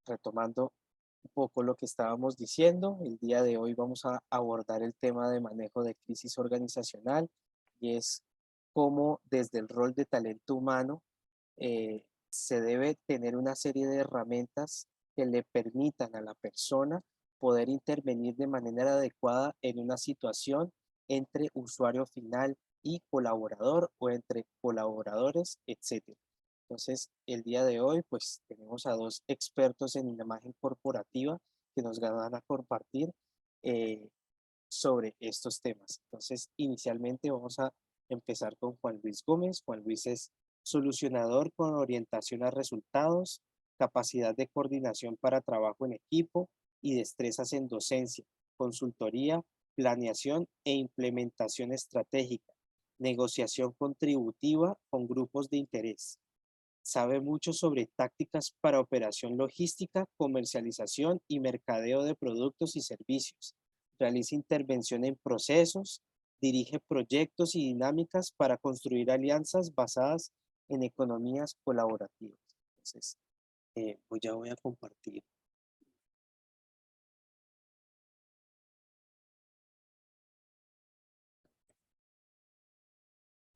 retomando un poco lo que estábamos diciendo, el día de hoy vamos a abordar el tema de manejo de crisis organizacional y es cómo desde el rol de talento humano se debe tener una serie de herramientas que le permitan a la persona poder intervenir de manera adecuada en una situación entre usuario final y colaborador o entre colaboradores, etcétera. Entonces, el día de hoy, pues tenemos a dos expertos en imagen corporativa que nos van a compartir eh, sobre estos temas. Entonces, inicialmente vamos a empezar con Juan Luis Gómez. Juan Luis es solucionador con orientación a resultados, capacidad de coordinación para trabajo en equipo y destrezas en docencia, consultoría, planeación e implementación estratégica, negociación contributiva con grupos de interés. Sabe mucho sobre tácticas para operación logística, comercialización y mercadeo de productos y servicios. Realiza intervención en procesos, dirige proyectos y dinámicas para construir alianzas basadas en economías colaborativas. Entonces, pues ya voy a compartir.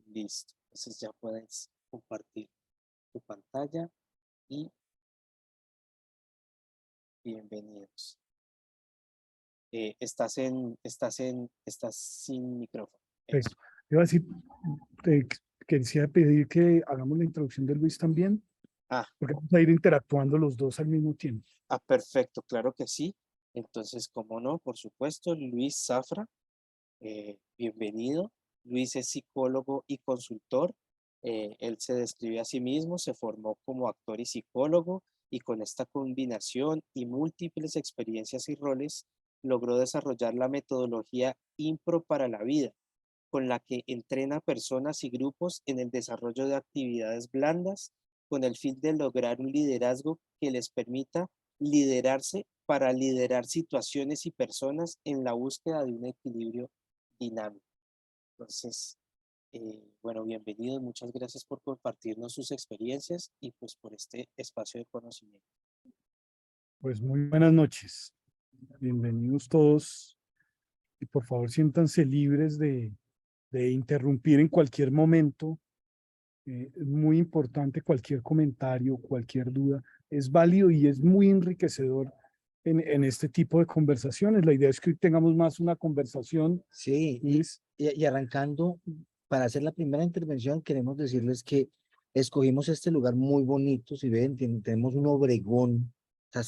Listo. Entonces ya puedes compartir tu pantalla y bienvenidos. Estás sin micrófono. Eso. Perfecto. Iba a decir, te quisiera pedir que hagamos la introducción de Luis también, Ah, porque vamos a ir interactuando los dos al mismo tiempo. perfecto, claro que sí. Entonces, como no, por supuesto, Luis Zafra, bienvenido. Luis es psicólogo y consultor. Él se describe a sí mismo, se formó como actor y psicólogo y con esta combinación y múltiples experiencias y roles, logró desarrollar la metodología Impro para la vida, con la que entrena personas y grupos en el desarrollo de actividades blandas con el fin de lograr un liderazgo que les permita liderarse para liderar situaciones y personas en la búsqueda de un equilibrio dinámico. Entonces, bueno, bienvenidos, muchas gracias por compartirnos sus experiencias y pues por este espacio de conocimiento. Pues muy buenas noches. Bienvenidos todos y por favor siéntanse libres de interrumpir en cualquier momento. Es muy importante cualquier comentario, cualquier duda. Es válido y es muy enriquecedor en este tipo de conversaciones. La idea es que hoy tengamos más una conversación. Sí, Luis. y arrancando, para hacer la primera intervención, queremos decirles que escogimos este lugar muy bonito. Si ven, tenemos un obregón, está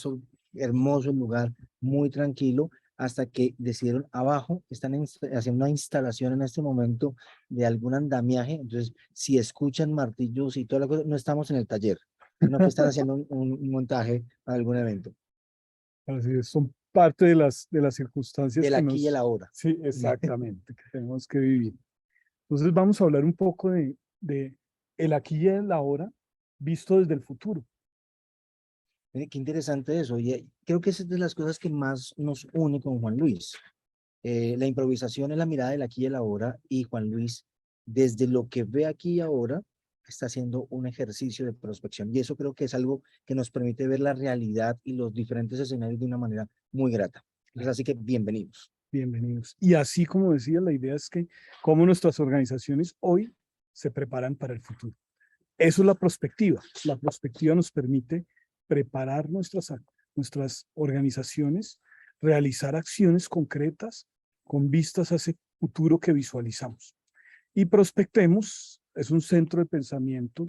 hermoso el lugar, muy tranquilo, hasta que decidieron abajo, están haciendo una instalación en este momento de algún andamiaje. Entonces, si escuchan martillos y toda la cosa, no estamos en el taller, sino que están haciendo un montaje para algún evento. Así es, son parte de las circunstancias Del que aquí y el nos, ahora. sí, exactamente, que tenemos que vivir. Entonces vamos a hablar un poco de el aquí y el ahora visto desde el futuro. Qué interesante eso. Y creo que esa es de las cosas que más nos une con Juan Luis. La improvisación es la mirada del aquí y el ahora, y Juan Luis, desde lo que ve aquí y ahora, está haciendo un ejercicio de prospección. Y eso creo que es algo que nos permite ver la realidad y los diferentes escenarios de una manera muy grata. Entonces, así que bienvenidos. Bienvenidos. Y así como decía, la idea es que cómo nuestras organizaciones hoy se preparan para el futuro. Eso es la perspectiva. La perspectiva nos permite preparar nuestras organizaciones, realizar acciones concretas con vistas a ese futuro que visualizamos. Y Prospectemos es un centro de pensamiento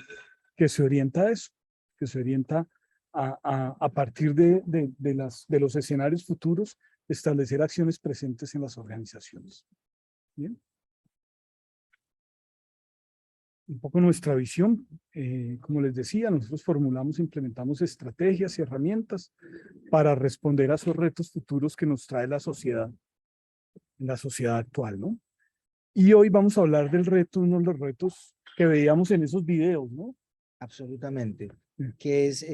que se orienta a eso, que se orienta a partir de los escenarios futuros, establecer acciones presentes en las organizaciones. Bien. Un poco nuestra visión, como les decía, nosotros formulamos e implementamos estrategias y herramientas para responder a esos retos futuros que nos trae la sociedad actual, ¿no? Y hoy vamos a hablar del reto, uno de los retos que veíamos en esos videos, ¿no? Absolutamente. Que es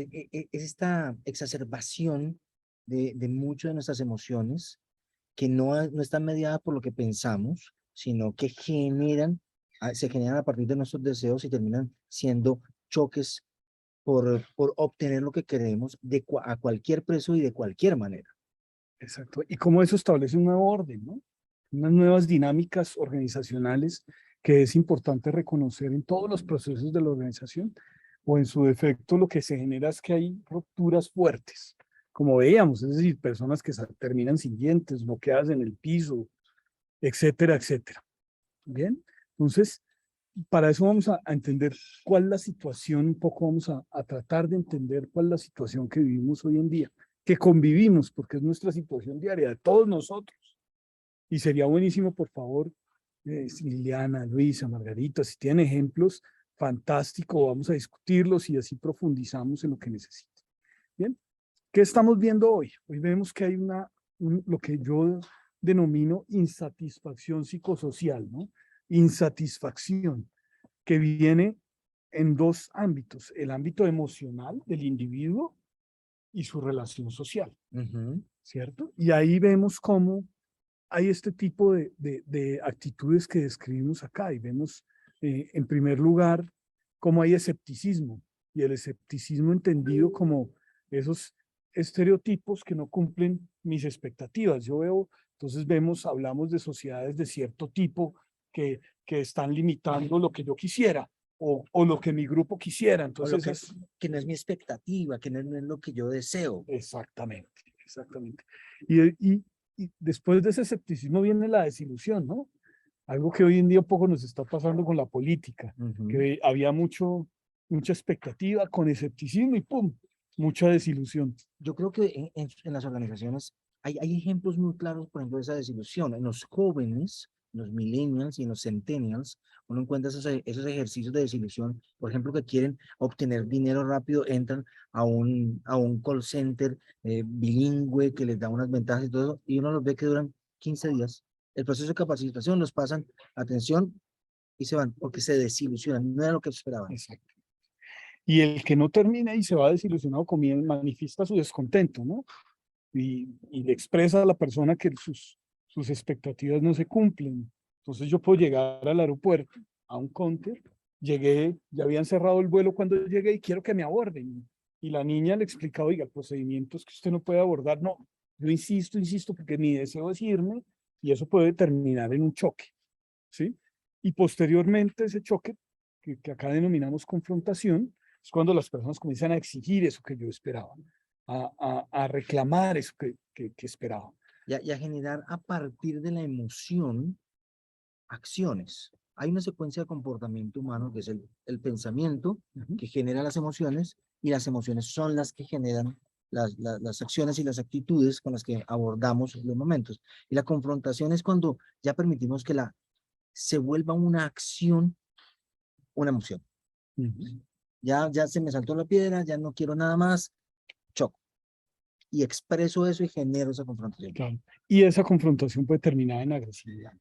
esta exacerbación de muchas de nuestras emociones que no están mediadas por lo que pensamos, sino que se generan a partir de nuestros deseos y terminan siendo choques por obtener lo que queremos a cualquier precio y de cualquier manera. Exacto. Y cómo eso establece un nuevo orden, ¿no? Unas nuevas dinámicas organizacionales que es importante reconocer en todos los procesos de la organización, o en su defecto lo que se genera es que hay rupturas fuertes, como veíamos, es decir, personas que terminan sin dientes, bloqueadas en el piso, etcétera, etcétera. Bien, entonces, para eso vamos a entender cuál es la situación, un poco vamos a tratar de entender cuál es la situación que vivimos hoy en día, que convivimos, porque es nuestra situación diaria de todos nosotros. Y sería buenísimo, por favor, Liliana, Luisa, Margarita, si tienen ejemplos, fantástico, vamos a discutirlos y así profundizamos en lo que necesiten. Bien, ¿qué estamos viendo hoy? Hoy vemos que hay lo que yo denomino insatisfacción psicosocial, ¿no? Insatisfacción, que viene en dos ámbitos, el ámbito emocional del individuo y su relación social, ¿cierto? Y ahí vemos cómo hay este tipo de actitudes que describimos acá y vemos, en primer lugar, cómo hay escepticismo, y el escepticismo entendido como esos estereotipos que no cumplen mis expectativas. Yo veo, entonces hablamos de sociedades de cierto tipo que están limitando lo que yo quisiera o lo que mi grupo quisiera. O Entonces que no es mi expectativa, que no es lo que yo deseo. exactamente, exactamente. Y después de ese escepticismo viene la desilusión, ¿no? Algo que hoy en día un poco nos está pasando con la política, que había mucha expectativa con escepticismo y ¡pum! Mucha desilusión. Yo creo que en las organizaciones hay ejemplos muy claros, por ejemplo, de esa desilusión. En los jóvenes, los millennials y en los centennials, uno encuentra esos ejercicios de desilusión, por ejemplo, que quieren obtener dinero rápido, entran a un call center bilingüe que les da unas ventajas y todo eso, y uno los ve que duran 15 días. El proceso de capacitación los pasan, atención, y se van, porque se desilusionan, no era lo que esperaban. Exacto. Y el que no termina y se va desilusionado manifiesta su descontento, ¿no? Y le expresa a la persona que sus expectativas no se cumplen. Entonces yo puedo llegar al aeropuerto, a un counter, llegué, ya habían cerrado el vuelo cuando llegué y quiero que me aborden. Y la niña le explicaba, oiga, el procedimiento es que usted no puede abordar. No, yo insisto, porque mi deseo es irme y eso puede terminar en un choque, ¿sí? Y posteriormente ese choque, que acá denominamos confrontación, es cuando las personas comienzan a exigir eso que yo esperaba, a reclamar eso que esperaba. Y a generar a partir de la emoción acciones. Hay una secuencia de comportamiento humano que es el pensamiento que genera las emociones y las emociones son las que generan las acciones y las actitudes con las que abordamos los momentos. Y la confrontación es cuando ya permitimos que se vuelva una acción, una emoción. Ya se me saltó la piedra, ya no quiero nada más, choco. Y expreso eso y genero esa confrontación. Claro. Y esa confrontación puede terminar en agresividad,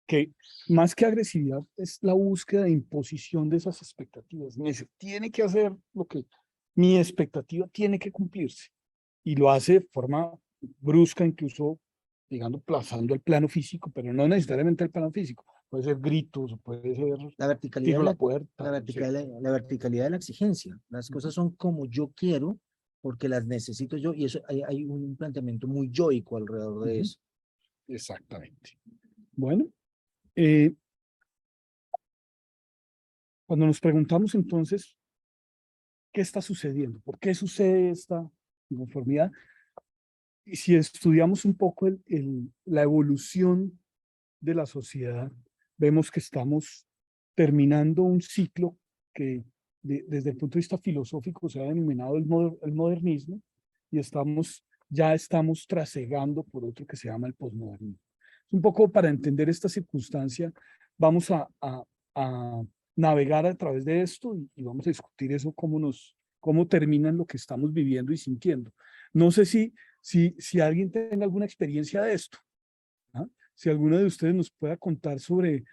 que más que agresividad es la búsqueda de imposición de esas expectativas. Tiene que hacer lo que mi expectativa tiene que cumplirse y lo hace de forma brusca, incluso, digamos, plazando el plano físico, pero no necesariamente el plano físico. Puede ser gritos, puede ser La verticalidad, tiro a la puerta. la verticalidad de la exigencia. Las cosas son como yo quiero, porque las necesito yo, y eso hay un planteamiento muy yoico alrededor de eso. Exactamente. Bueno, cuando nos preguntamos entonces, ¿qué está sucediendo? ¿Por qué sucede esta inconformidad? Y si estudiamos un poco la evolución de la sociedad, vemos que estamos terminando un ciclo que desde el punto de vista filosófico se ha denominado el modernismo y ya estamos trasegando por otro que se llama el posmodernismo. Un poco para entender esta circunstancia, vamos a navegar a través de esto y vamos a discutir eso, cómo terminan lo que estamos viviendo y sintiendo. No sé si alguien tenga alguna experiencia de esto. ¿Ah? Si alguno de ustedes nos pueda contar sobre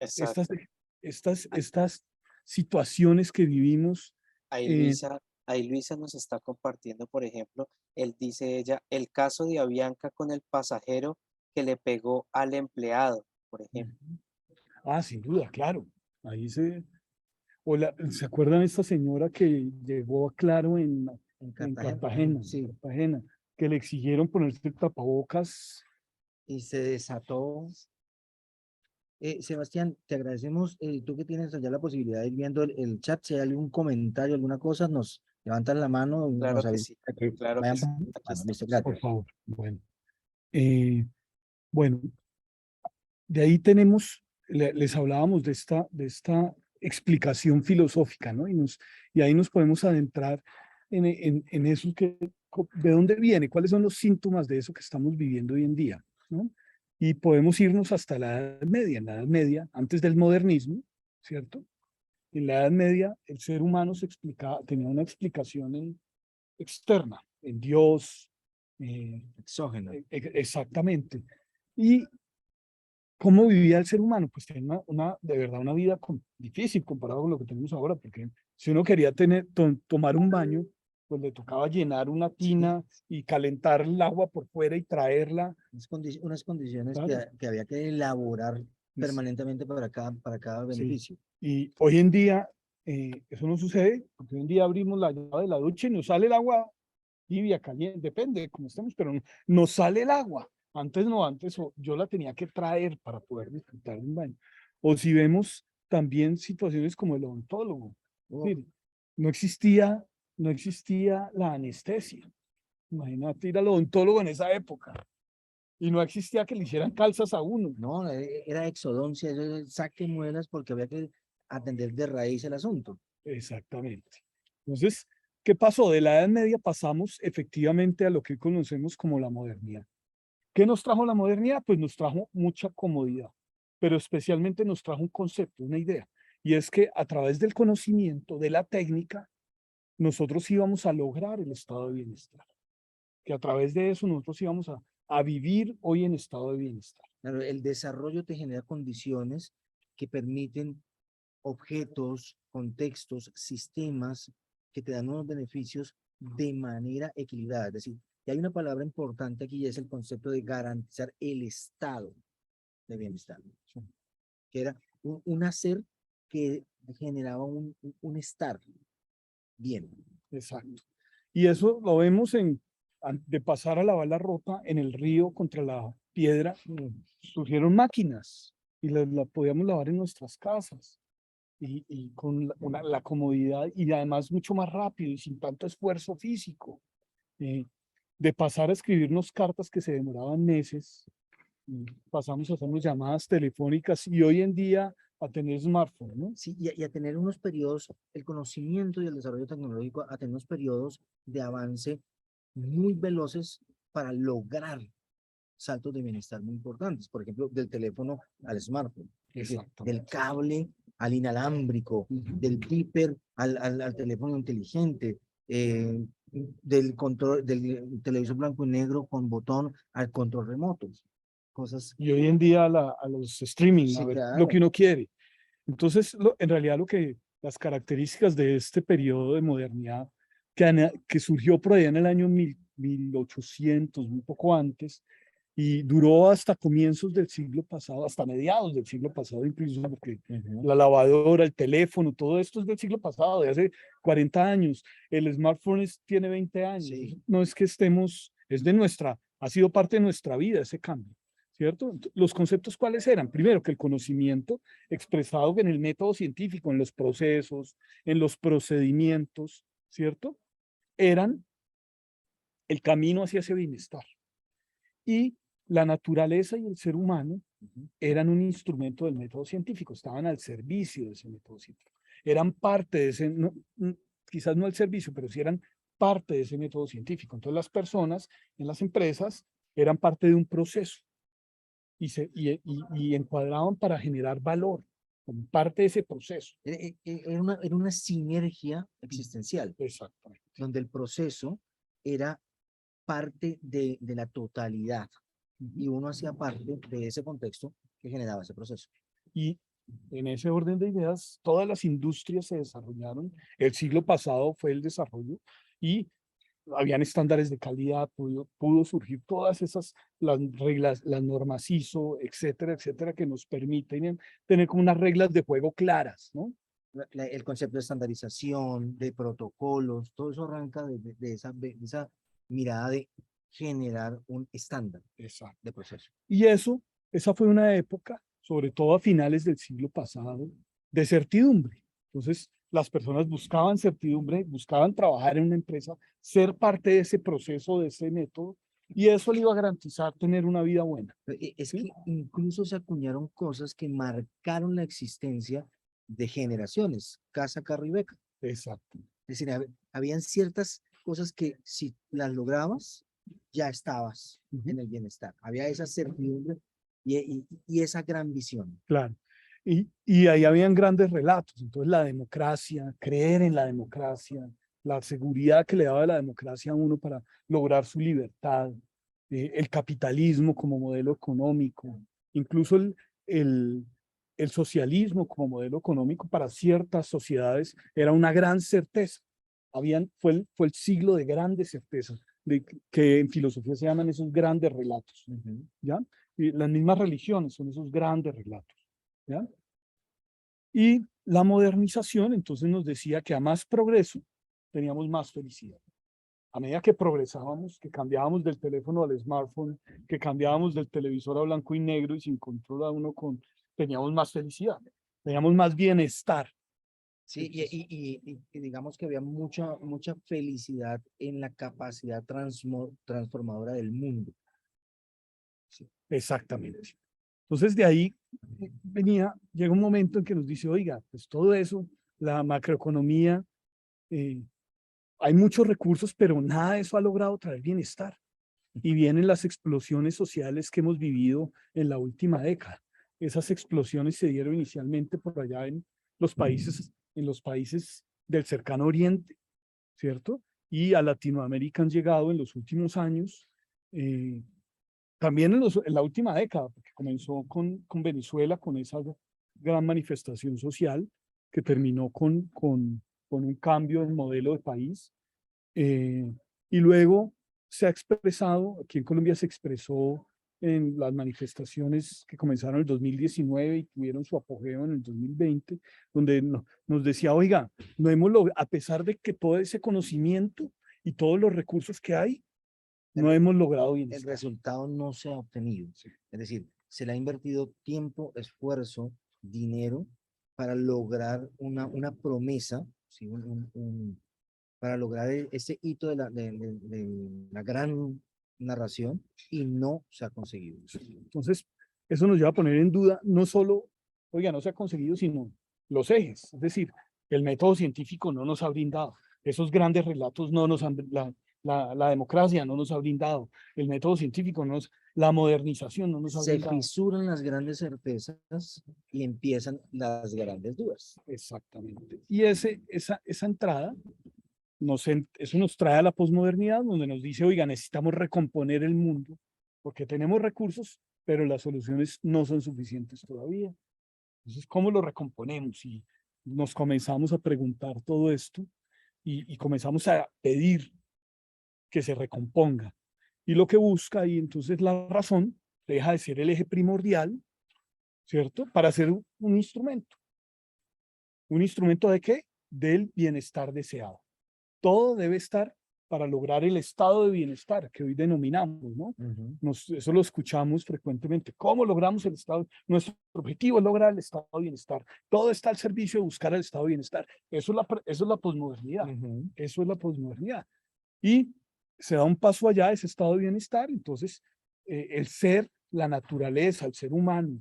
Exacto. estas situaciones que vivimos. Ahí Luisa nos está compartiendo, por ejemplo, dice ella, el caso de Avianca con el pasajero que le pegó al empleado, por ejemplo. Sin duda, claro. ¿Se acuerdan de esta señora que llegó a Claro En en Cartagena. Cartagena, Sí, Cartagena, que le exigieron ponerse el tapabocas? y se desató. Sebastián, te agradecemos. Tú que tienes allá la posibilidad de ir viendo el chat, si hay algún comentario, alguna cosa, nos levantan la mano, Claro nos que avisan sí, para que claro que vayan sí. pasando la Aquí mano. Listo, estamos. Por gracias. favor. Bueno, eh, bueno, de ahí tenemos, les hablábamos de esta explicación filosófica, ¿no? Y ahí nos podemos adentrar en eso de dónde viene, cuáles son los síntomas de eso que estamos viviendo hoy en día, ¿no? Y podemos irnos hasta la Edad Media. En la Edad Media, antes del modernismo, ¿cierto? En la Edad Media, el ser humano tenía una explicación externa, en Dios, Exógeno. exactamente. Y ¿cómo vivía el ser humano? Pues tenía de verdad una vida difícil comparado con lo que tenemos ahora, porque si uno quería tomar un baño, pues le tocaba llenar una tina y calentar el agua por fuera y traerla. Unas condiciones Claro. que había que elaborar Es- permanentemente para cada sí. beneficio. Y hoy en día eso no sucede, porque hoy en día abrimos la llave de la ducha y nos sale el agua tibia, caliente, depende de cómo estemos, pero nos sale el agua. Antes no, yo la tenía que traer para poder disfrutar de un baño. O si vemos también situaciones como el odontólogo. Es Oh, decir, no existía, no existía la anestesia. Imagínate ir al odontólogo en esa época. Y no existía que le hicieran calzas a uno. no, era exodoncia, eso era saque muelas porque había que atender de raíz el asunto. Exactamente. Entonces, ¿qué pasó? De la Edad Media pasamos efectivamente a lo que hoy conocemos como la modernidad. ¿Qué nos trajo la modernidad? Pues nos trajo mucha comodidad, pero especialmente nos trajo un concepto, una idea, y es que a través del conocimiento, de la técnica, nosotros íbamos a lograr el estado de bienestar, que a través de eso nosotros íbamos a vivir hoy en estado de bienestar. Claro, el desarrollo te genera condiciones que permiten objetos, contextos, sistemas que te dan unos beneficios de manera equilibrada. Es decir, y hay una palabra importante aquí y es el concepto de garantizar el estado de bienestar, que era un hacer que generaba un estar bien. Exacto. Y eso lo vemos de pasar a lavar la ropa en el río contra la piedra, surgieron máquinas y la podíamos lavar en nuestras casas. Y con la comodidad y además mucho más rápido y sin tanto esfuerzo físico, eh, de pasar a escribirnos cartas que se demoraban meses, pasamos a hacernos llamadas telefónicas y hoy en día a tener smartphone, ¿no? Sí, y a tener unos periodos, el conocimiento y el desarrollo tecnológico, a tener unos periodos de avance muy veloces para lograr saltos de bienestar muy importantes. Por ejemplo, del teléfono al smartphone, es decir, del Exactamente. cable al inalámbrico, del beeper al teléfono inteligente, del control, del televisor blanco y negro con botón al control remoto. Cosas, Y hoy en día a los streaming, a sí, ver lo que claro. uno quiere. Entonces, en realidad las características de este periodo de modernidad que surgió por allá en el año 1800, un poco antes, y duró hasta comienzos del siglo pasado, hasta mediados del siglo pasado incluso, porque la lavadora, el teléfono, todo esto es del siglo pasado, de hace 40 años. El smartphone tiene 20 años. Sí. No es que ha sido parte de nuestra vida ese cambio, ¿cierto? Los conceptos, ¿cuáles eran? Primero, que el conocimiento expresado en el método científico, en los procesos, en los procedimientos, ¿cierto? Eran el camino hacia ese bienestar. Y la naturaleza y el ser humano eran un instrumento del método científico, estaban al servicio de ese método científico. Eran parte de ese, quizás no al servicio, pero sí eran parte de ese método científico. Entonces las personas en las empresas eran parte de un proceso y encuadraban para generar valor como parte de ese proceso. Era una sinergia existencial, Exactamente. donde el proceso era parte de la totalidad y uno hacía parte de ese contexto que generaba ese proceso. Y en ese orden de ideas, todas las industrias se desarrollaron. El siglo pasado fue el desarrollo y habían estándares de calidad, pudo surgir todas las reglas, las normas ISO, etcétera, etcétera, que nos permiten tener como unas reglas de juego claras, ¿no? el concepto de estandarización, de protocolos, todo eso arranca de esa mirada de generar un estándar Exacto. de proceso. Y esa fue una época, sobre todo a finales del siglo pasado, de certidumbre. Entonces, las personas buscaban certidumbre, buscaban trabajar en una empresa, ser parte de ese proceso, de ese método, y eso le iba a garantizar tener una vida buena. Es ¿Sí? que incluso se acuñaron cosas que marcaron la existencia de generaciones, casa, carro y beca. Exacto. Es decir, habían ciertas cosas que si las lograbas, ya estabas en el bienestar. Había esa certidumbre y esa gran visión. Claro. Y ahí habían grandes relatos. Entonces, la democracia, creer en la democracia, la seguridad que le daba la democracia a uno para lograr su libertad, el capitalismo como modelo económico, incluso el, el socialismo como modelo económico para ciertas sociedades era una gran certeza. Fue el siglo de grandes certezas, que en filosofía se llaman esos grandes relatos. ¿Ya? Y las mismas religiones son esos grandes relatos. ¿Ya? Y la modernización entonces nos decía que a más progreso teníamos más felicidad. A medida que progresábamos, que cambiábamos del teléfono al smartphone, que cambiábamos del televisor a blanco y negro y sin control a uno teníamos más felicidad, teníamos más bienestar. Sí, y digamos que había mucha felicidad en la capacidad transformadora del mundo. Sí. Exactamente. Entonces de ahí llega un momento en que nos dice, oiga, pues todo eso, la macroeconomía, hay muchos recursos, pero nada de eso ha logrado traer bienestar. Y vienen las explosiones sociales que hemos vivido en la última década. Esas explosiones se dieron inicialmente por allá en los países del cercano oriente, ¿cierto? Y a Latinoamérica han llegado en los últimos años, también en la última década, porque comenzó con Venezuela, con esa gran manifestación social que terminó con un cambio en modelo de país. Y luego se ha expresado, aquí en Colombia se expresó en las manifestaciones que comenzaron en el 2019 y tuvieron su apogeo en el 2020, donde nos decía, oiga, no hemos a pesar de que todo ese conocimiento y todos los recursos que hay, no hemos logrado El bienestar. resultado no se ha obtenido. Es decir, se le ha invertido tiempo, esfuerzo, dinero para lograr una promesa, ¿sí? Para lograr ese hito de la gran narración y no se ha conseguido. Entonces, eso nos lleva a poner en duda no solo, oiga, no se ha conseguido, sino los ejes. Es decir, el método científico no nos ha brindado. Esos grandes relatos no nos han, la democracia no nos ha brindado. El método científico la modernización no nos ha Se brindado. fisuran las grandes certezas y empiezan las grandes dudas. Exactamente. Y esa entrada, eso nos trae a la posmodernidad, donde nos dice, oiga, necesitamos recomponer el mundo, porque tenemos recursos, pero las soluciones no son suficientes todavía. Entonces, ¿cómo lo recomponemos? Y nos comenzamos a preguntar todo esto y comenzamos a pedir que se recomponga. Y lo que busca, y entonces la razón deja de ser el eje primordial, ¿cierto? Para ser un instrumento. ¿Un instrumento de qué? Del bienestar deseado. Todo debe estar para lograr el estado de bienestar que hoy denominamos, ¿no? Eso lo escuchamos frecuentemente. ¿Cómo logramos el estado? Nuestro objetivo es lograr el estado de bienestar. Todo está al servicio de buscar el estado de bienestar. Eso es la posmodernidad. Eso es la posmodernidad. Y se da un paso allá de ese estado de bienestar. Entonces, el ser, la naturaleza, el ser humano,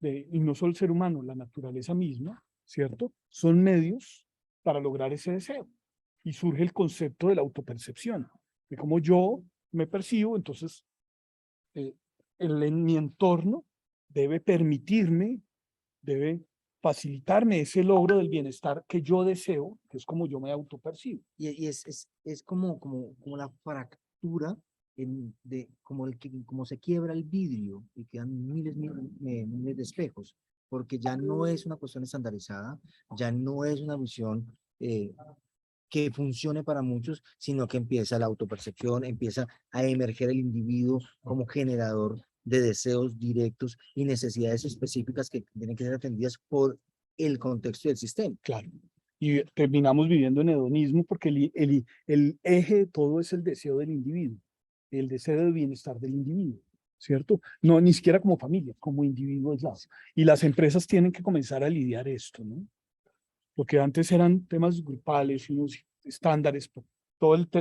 y no solo el ser humano, la naturaleza misma, ¿cierto? Son medios para lograr ese deseo. Y surge el concepto de la autopercepción, de cómo yo me percibo, entonces mi entorno debe permitirme, debe facilitarme ese logro del bienestar que yo deseo, que es como yo me autopercibo. Y es como la fractura como se quiebra el vidrio y quedan miles de espejos, porque ya no es una cuestión estandarizada, ya no es una visión que funcione para muchos, sino que empieza la autopercepción, empieza a emerger el individuo como generador de deseos directos y necesidades específicas que tienen que ser atendidas por el contexto del sistema. Claro. Y terminamos viviendo en hedonismo porque el eje de todo es el deseo del individuo, el deseo de bienestar del individuo, ¿cierto? No, ni siquiera como familia, como individuo aislado. Y las empresas tienen que comenzar a lidiar esto, ¿no? Porque antes eran temas grupales y unos estándares,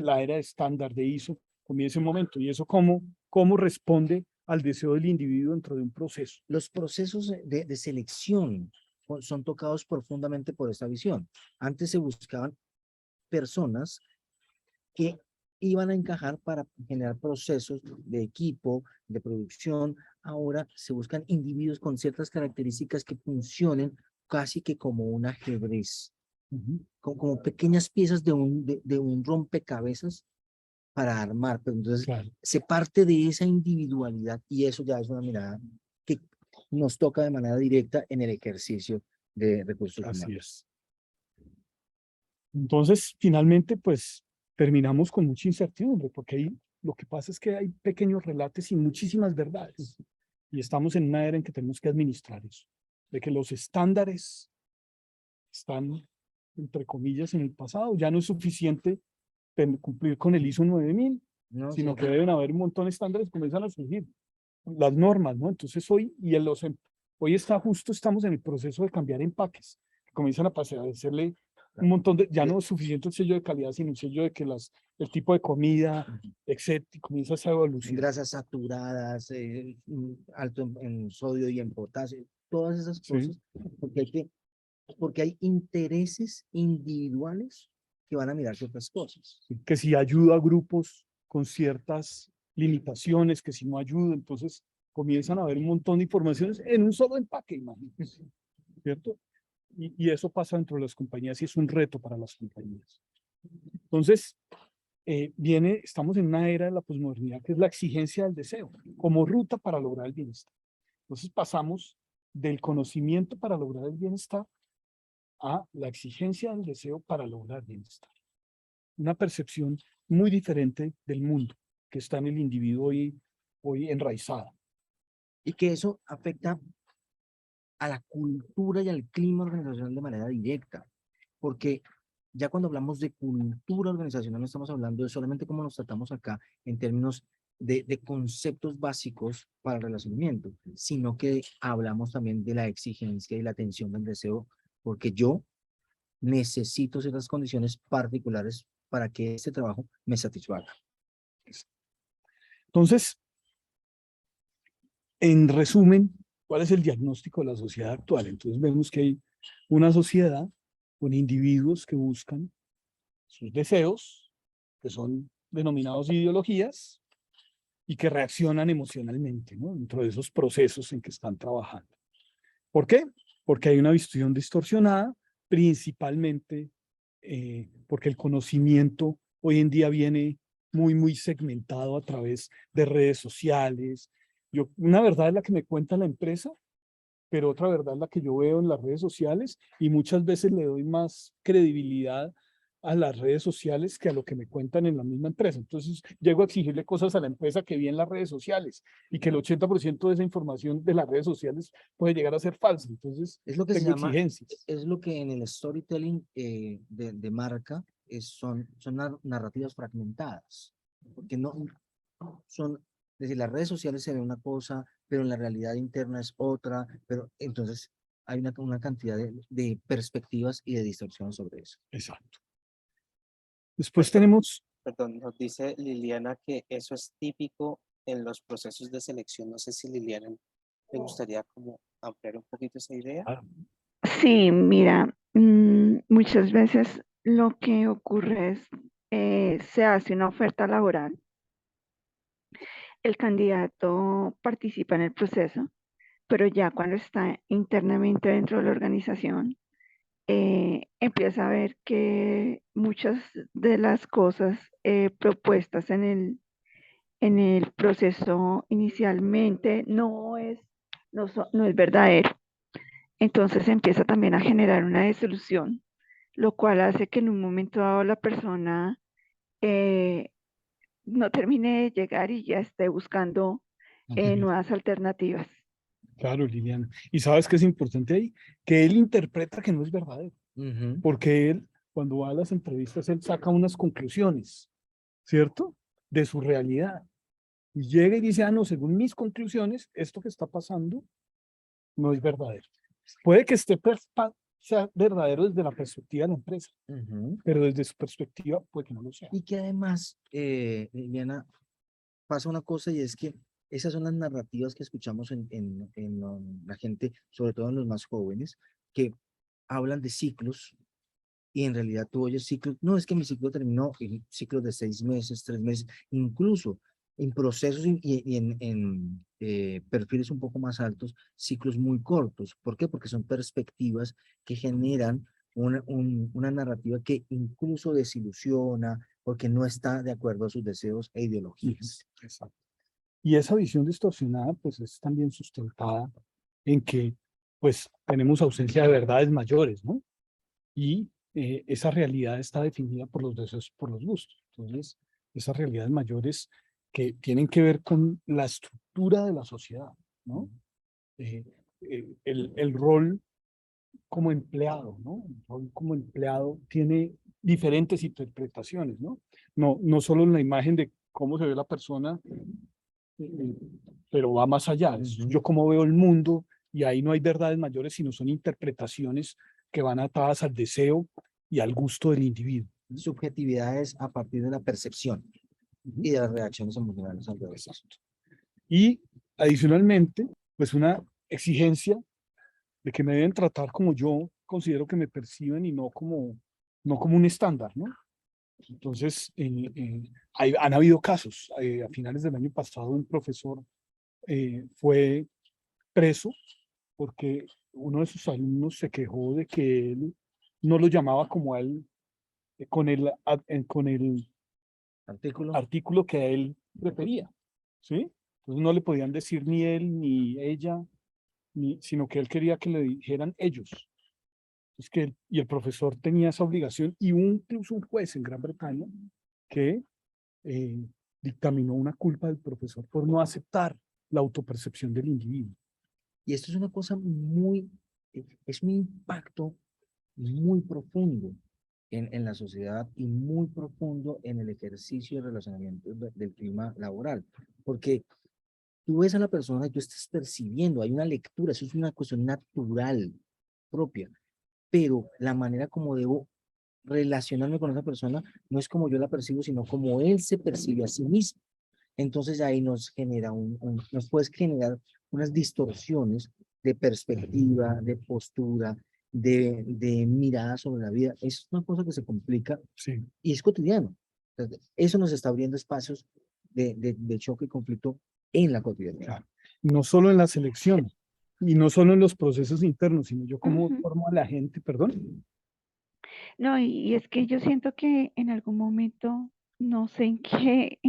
la era estándar de ISO comienza un momento. ¿Y eso cómo responde al deseo del individuo dentro de un proceso? Los procesos de selección son tocados profundamente por esta visión. Antes se buscaban personas que iban a encajar para generar procesos de equipo, de producción. Ahora se buscan individuos con ciertas características que funcionen casi que como un ajedrez, como pequeñas piezas de un rompecabezas para armar. Pero entonces Claro. se parte de esa individualidad y eso ya es una mirada que nos toca de manera directa en el ejercicio de recursos Así humanos. es. Entonces, finalmente, pues terminamos con mucha incertidumbre, porque ahí lo que pasa es que hay pequeños relatos y muchísimas verdades. Y estamos en una era en que tenemos que administrar eso, de que los estándares están, entre comillas, en el pasado. Ya no es suficiente cumplir con el ISO 9000, No, sino sino que deben haber un montón de estándares que comienzan a surgir. Las normas, ¿no? Entonces hoy estamos en el proceso de cambiar empaques. Comienzan a pasar a hacerle un montón ya no es suficiente el sello de calidad, sino el sello de que el tipo de comida, etcétera, comienza esa evolución. grasas saturadas, alto en sodio y en potasio, todas esas cosas, porque hay intereses individuales que van a mirar ciertas cosas. Que si ayuda a grupos con ciertas limitaciones, que si no ayuda, entonces comienzan a haber un montón de informaciones en un solo empaque, imagínense, ¿cierto? Y eso pasa dentro de las compañías y es un reto para las compañías. Entonces, estamos en una era de la posmodernidad que es la exigencia del deseo como ruta para lograr el bienestar. Entonces pasamos del conocimiento para lograr el bienestar a la exigencia del deseo para lograr el bienestar. Una percepción muy diferente del mundo que está en el individuo hoy enraizada. Y que eso afecta a la cultura y al clima organizacional de manera directa, porque ya cuando hablamos de cultura organizacional no estamos hablando de solamente cómo nos tratamos acá en términos de conceptos básicos para el relacionamiento, sino que hablamos también de la exigencia y la atención del deseo, porque yo necesito ciertas condiciones particulares para que este trabajo me satisfaga. Entonces, en resumen, ¿cuál es el diagnóstico de la sociedad actual? Entonces vemos que hay una sociedad con individuos que buscan sus deseos, que son denominados ideologías, y que reaccionan emocionalmente, ¿no? Dentro de esos procesos en que están trabajando. ¿Por qué? Porque hay una visión distorsionada, principalmente porque el conocimiento hoy en día viene muy segmentado a través de redes sociales. Una verdad es la que me cuenta la empresa, pero otra verdad es la que yo veo en las redes sociales y muchas veces le doy más credibilidad a las redes sociales que a lo que me cuentan en la misma empresa. Entonces, llego a exigirle cosas a la empresa que vi en las redes sociales y que el 80% de esa información de las redes sociales puede llegar a ser falsa. Entonces, Es lo que se tengo llama, exigencias. es lo que en el storytelling de marca son narrativas fragmentadas, porque no son, es decir, las redes sociales se ve una cosa, pero en la realidad interna es otra, pero entonces hay una cantidad de perspectivas y de distorsión sobre eso. Exacto. Después tenemos... Perdón, nos dice Liliana que eso es típico en los procesos de selección. No sé si Liliana te gustaría como ampliar un poquito esa idea. Sí, mira, muchas veces lo que ocurre es, se hace una oferta laboral, el candidato participa en el proceso, pero ya cuando está internamente dentro de la organización, empieza a ver que muchas de las cosas propuestas en el proceso inicialmente no es verdadero. Entonces empieza también a generar una desilusión, lo cual hace que en un momento dado la persona eh, no termine de llegar y ya esté buscando nuevas alternativas. Claro, Liliana. ¿Y sabes qué es importante ahí? Que él interpreta que no es verdadero, Ujú. porque él, cuando va a las entrevistas, él saca unas conclusiones, ¿cierto? De su realidad. Y llega y dice, ah, no, según mis conclusiones, esto que está pasando no es verdadero. Puede que sea verdadero desde la perspectiva de la empresa, Ujú. pero desde su perspectiva puede que no lo sea. Y que además, Liliana, pasa una cosa y es que esas son las narrativas que escuchamos en la gente, sobre todo en los más jóvenes, que hablan de ciclos y en realidad tú oyes ciclos, no es que mi ciclo terminó en ciclos de 6 meses, 3 meses, incluso en procesos y en perfiles un poco más altos, ciclos muy cortos. ¿Por qué? Porque son perspectivas que generan una narrativa que incluso desilusiona porque no está de acuerdo a sus deseos e ideologías. Exacto. Y esa visión distorsionada, pues es también sustentada en que, pues, tenemos ausencia de verdades mayores, ¿no? Y esa realidad está definida por los deseos, por los gustos. Entonces, esas realidades mayores que tienen que ver con la estructura de la sociedad, ¿no? Eh, el rol como empleado, ¿no? El rol como empleado tiene diferentes interpretaciones, ¿no? No solo en la imagen de cómo se ve la persona, eh, pero va más allá. Es Ujú. yo cómo veo el mundo y ahí no hay verdades mayores, sino son interpretaciones que van atadas al deseo y al gusto del individuo. Subjetividades a partir de la percepción Ujú. y de las reacciones emocionales alrededor de eso. Exacto. Y adicionalmente, pues una exigencia de que me deben tratar como yo considero que me perciben y no como un estándar, ¿no? Entonces, han habido casos. A finales del año pasado, un profesor fue preso porque uno de sus alumnos se quejó de que él no lo llamaba como a él, con el Artículo. artículo que a él prefería, ¿sí? Entonces no le podían decir ni él ni ella, sino que él quería que le dijeran ellos. Y el profesor tenía esa obligación y incluso un juez en Gran Bretaña que eh, dictaminó una culpa del profesor por no aceptar la autopercepción del individuo. Y esto es una cosa muy, es un impacto muy profundo en la sociedad y muy profundo en el ejercicio de relacionamiento del clima laboral. Porque tú ves a la persona y tú estás percibiendo, hay una lectura, eso es una cuestión natural propia, pero la manera como debo relacionarme con esa persona no es como yo la percibo, sino como él se percibe a sí mismo. Entonces ahí nos genera nos puedes generar unas distorsiones de perspectiva, de postura, de mirada sobre la vida. Es una cosa que se complica Sí, y es cotidiano. Entonces, eso nos está abriendo espacios de choque y conflicto en la cotidianidad. claro. No solo en la selección y no solo en los procesos internos, sino yo cómo Ujú. formo a la gente, perdón. No, y es que yo siento que en algún momento, no sé en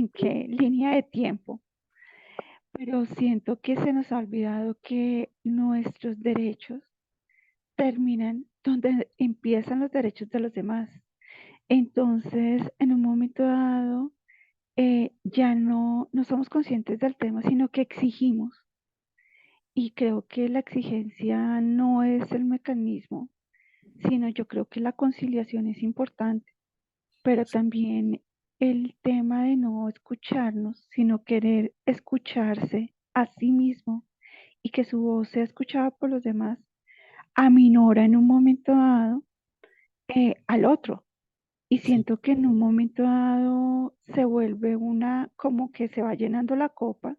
qué línea de tiempo, pero siento que se nos ha olvidado que nuestros derechos terminan donde empiezan los derechos de los demás. Entonces, en un momento dado, ya no somos conscientes del tema, sino que exigimos. Y creo que la exigencia no es el mecanismo, sino yo creo que la conciliación es importante, pero también el tema de no escucharnos, sino querer escucharse a sí mismo y que su voz sea escuchada por los demás, aminora en un momento dado al otro. Y Sí, siento que en un momento dado se vuelve como que se va llenando la copa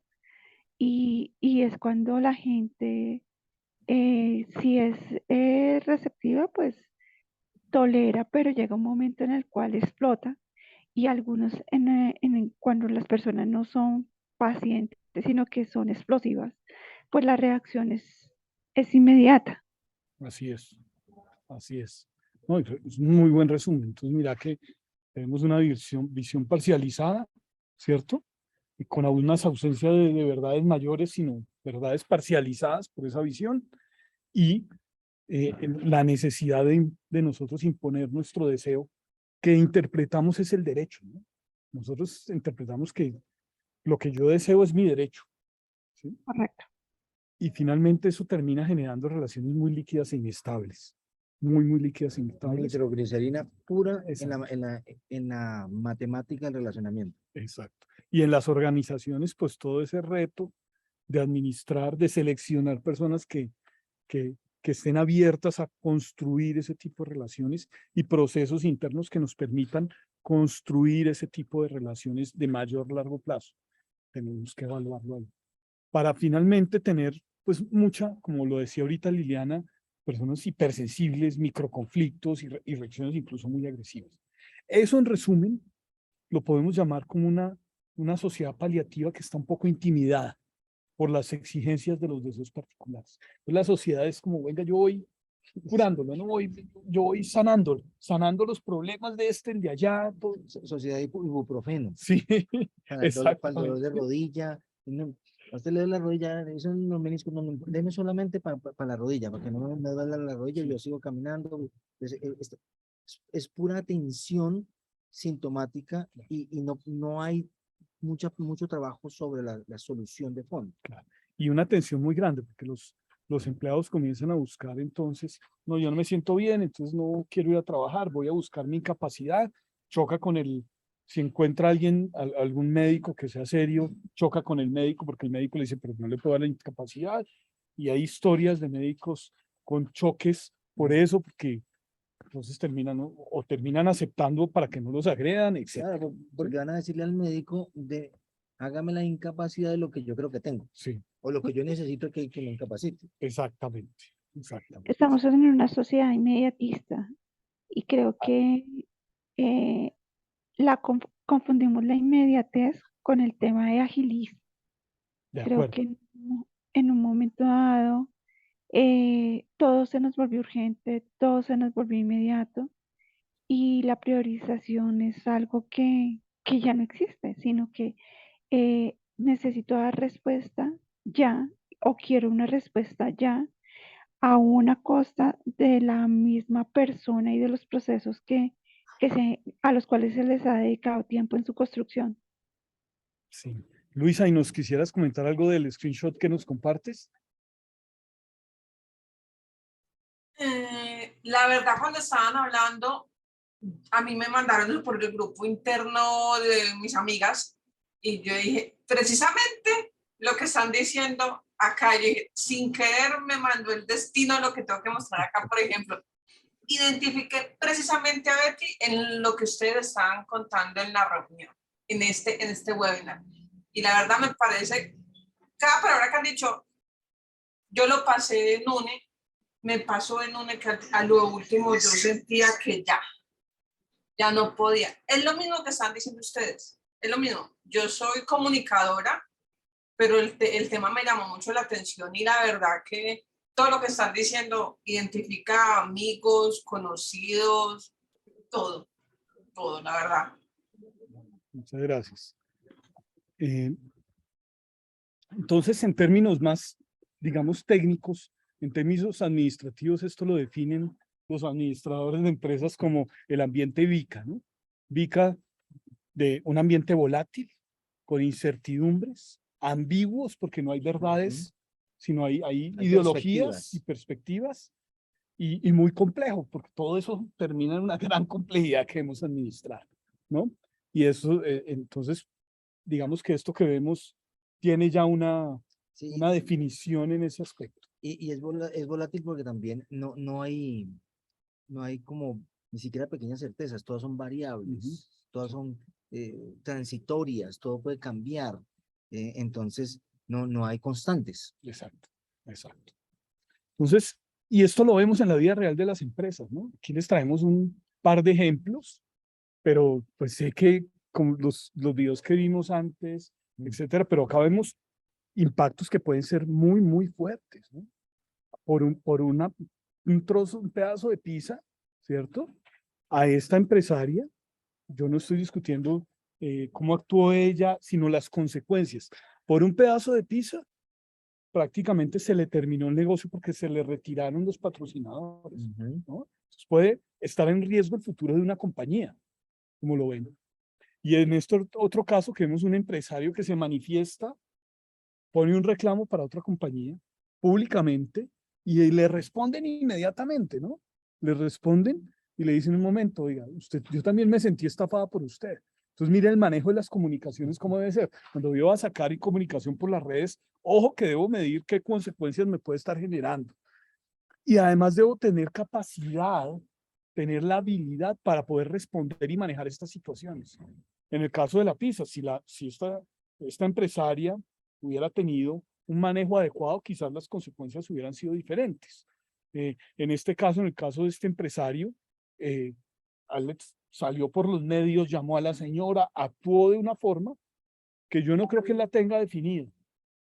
y es cuando la gente, si es receptiva, pues tolera, pero llega un momento en el cual explota y algunos, cuando las personas no son pacientes, sino que son explosivas, pues la reacción es inmediata. así es, así es. No, es un muy buen resumen. Entonces, mira que tenemos una visión parcializada, ¿cierto? Y con unas ausencias de verdades mayores, sino verdades parcializadas por esa visión y la necesidad de nosotros imponer nuestro deseo, que interpretamos es el derecho, ¿no? Nosotros interpretamos que lo que yo deseo es mi derecho, ¿sí? Correcto. y finalmente eso termina generando relaciones muy líquidas e inestables, muy líquidas e inestables. Nitroglicerina pura Exacto. en la matemática del relacionamiento. Exacto. Y en las organizaciones, pues todo ese reto de administrar, de seleccionar personas que estén abiertas a construir ese tipo de relaciones y procesos internos que nos permitan construir ese tipo de relaciones de mayor largo plazo. Tenemos que evaluarlo ahí. Para finalmente tener, pues mucha, como lo decía ahorita Liliana, personas hipersensibles, microconflictos y reacciones incluso muy agresivas. Eso en resumen lo podemos llamar como una sociedad paliativa que está un poco intimidada por las exigencias de los deseos particulares. Pues la sociedad es como, venga, yo voy curándolo, no yo voy sanando los problemas de este, el de allá, todo. Sociedad de ibuprofeno. Sí, Para el dolor de exactamente. rodilla. A usted le duele la rodilla, eso no los meniscos, no, deme solamente para la rodilla, para que no me duele la rodilla, yo sigo caminando. Es pura tensión sintomática y no hay mucho trabajo sobre la solución de fondo. Claro. Y una tensión muy grande, porque los empleados comienzan a buscar entonces, no, yo no me siento bien, entonces no quiero ir a trabajar, voy a buscar mi incapacidad, choca con si encuentra alguien, algún médico que sea serio, choca con el médico porque el médico le dice, pero no le puedo dar la incapacidad. Y hay historias de médicos con choques por eso, porque entonces terminan aceptando para que no los agredan, etc. Claro, porque van a decirle al médico hágame la incapacidad de lo que yo creo que tengo, Sí, o lo que yo necesito que me incapacite. exactamente, exactamente. Estamos en una sociedad inmediatista y creo que eh, confundimos la inmediatez con el tema de agilismo. De Creo acuerdo. que en un momento dado todo se nos volvió urgente, todo se nos volvió inmediato y la priorización es algo que ya no existe, sino que necesito dar respuesta ya o quiero una respuesta ya a una costa de la misma persona y de los procesos a los cuales se les ha dedicado tiempo en su construcción. Sí. Luisa, ¿y nos quisieras comentar algo del screenshot que nos compartes? La verdad, cuando estaban hablando, a mí me mandaron por el grupo interno de mis amigas y yo dije, precisamente lo que están diciendo acá, yo dije, sin querer me mandó el destino lo que tengo que mostrar acá, por ejemplo. Identifiqué precisamente a Betty en lo que ustedes estaban contando en la reunión, en este webinar. Y la verdad me parece, cada palabra que han dicho, yo lo pasé en UNE, me pasó en UNE que a lo último yo sentía que ya no podía. Es lo mismo que están diciendo ustedes, es lo mismo. Yo soy comunicadora, pero el tema me llamó mucho la atención y la verdad que todo lo que están diciendo identifica amigos, conocidos, todo, la verdad. Muchas gracias. Entonces, en términos más, digamos, técnicos, en términos administrativos, esto lo definen los administradores de empresas como el ambiente VICA, ¿no? VICA de un ambiente volátil, con incertidumbres, ambiguos, porque no hay verdades, sino hay ideologías y perspectivas, y muy complejo, porque todo eso termina en una gran complejidad que debemos administrar, ¿no? Y eso, entonces, digamos que esto que vemos tiene ya una definición en ese aspecto. Y es volátil porque también no hay como ni siquiera pequeñas certezas, todas son variables, todas son transitorias, todo puede cambiar, entonces no hay constantes. Exacto, exacto. Entonces, y esto lo vemos en la vida real de las empresas, ¿no? Aquí les traemos un par de ejemplos, pero pues sé que con los videos que vimos antes, etcétera, pero acá vemos impactos que pueden ser muy fuertes, ¿no? Por un pedazo de pizza, ¿cierto? A esta empresaria, yo no estoy discutiendo cómo actuó ella, sino las consecuencias. Por un pedazo de pizza, prácticamente se le terminó el negocio porque se le retiraron los patrocinadores, ¿no? Entonces puede estar en riesgo el futuro de una compañía, como lo ven. Y en este otro caso, que vemos un empresario que se manifiesta, pone un reclamo para otra compañía públicamente y le responden inmediatamente, ¿no? Le responden y le dicen un momento, oiga, usted, yo también me sentí estafada por usted. Entonces, mire el manejo de las comunicaciones, cómo debe ser. Cuando yo voy a sacar comunicación por las redes, ojo que debo medir qué consecuencias me puede estar generando. Y además debo tener capacidad, tener la habilidad para poder responder y manejar estas situaciones. En el caso de la pizza, si esta empresaria hubiera tenido un manejo adecuado, quizás las consecuencias hubieran sido diferentes. En este caso, en el caso de este empresario, Alex salió por los medios, llamó a la señora, actuó de una forma que yo no creo que él la tenga definida,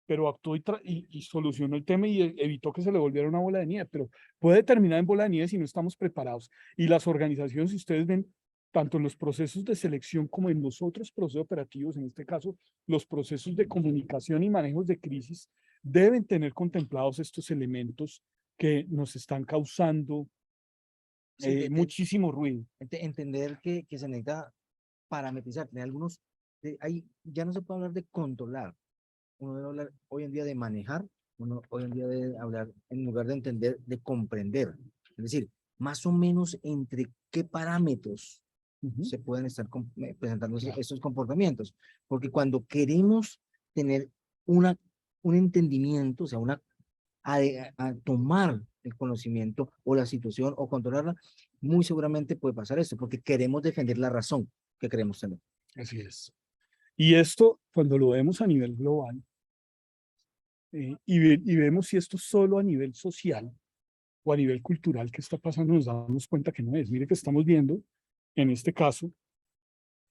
pero actuó y solucionó el tema y evitó que se le volviera una bola de nieve, pero puede terminar en bola de nieve si no estamos preparados. Y las organizaciones, si ustedes ven, tanto en los procesos de selección como en los otros procesos operativos, en este caso, los procesos de comunicación y manejos de crisis, deben tener contemplados estos elementos que nos están causando Sí, muchísimo ruido. entender que se necesita parametrizar, tener algunos, ya no se puede hablar de controlar, uno debe hablar hoy en día de manejar, uno hoy en día debe hablar, en lugar de entender, de comprender. Es decir, más o menos entre qué parámetros se pueden estar presentando estos comportamientos. Porque cuando queremos tener un entendimiento, o sea, a tomar el conocimiento o la situación o controlarla, muy seguramente puede pasar esto, porque queremos defender la razón que queremos tener. Así es. Y esto, cuando lo vemos a nivel global, y vemos si esto solo a nivel social o a nivel cultural que está pasando, nos damos cuenta que no es. Mire que estamos viendo, en este caso,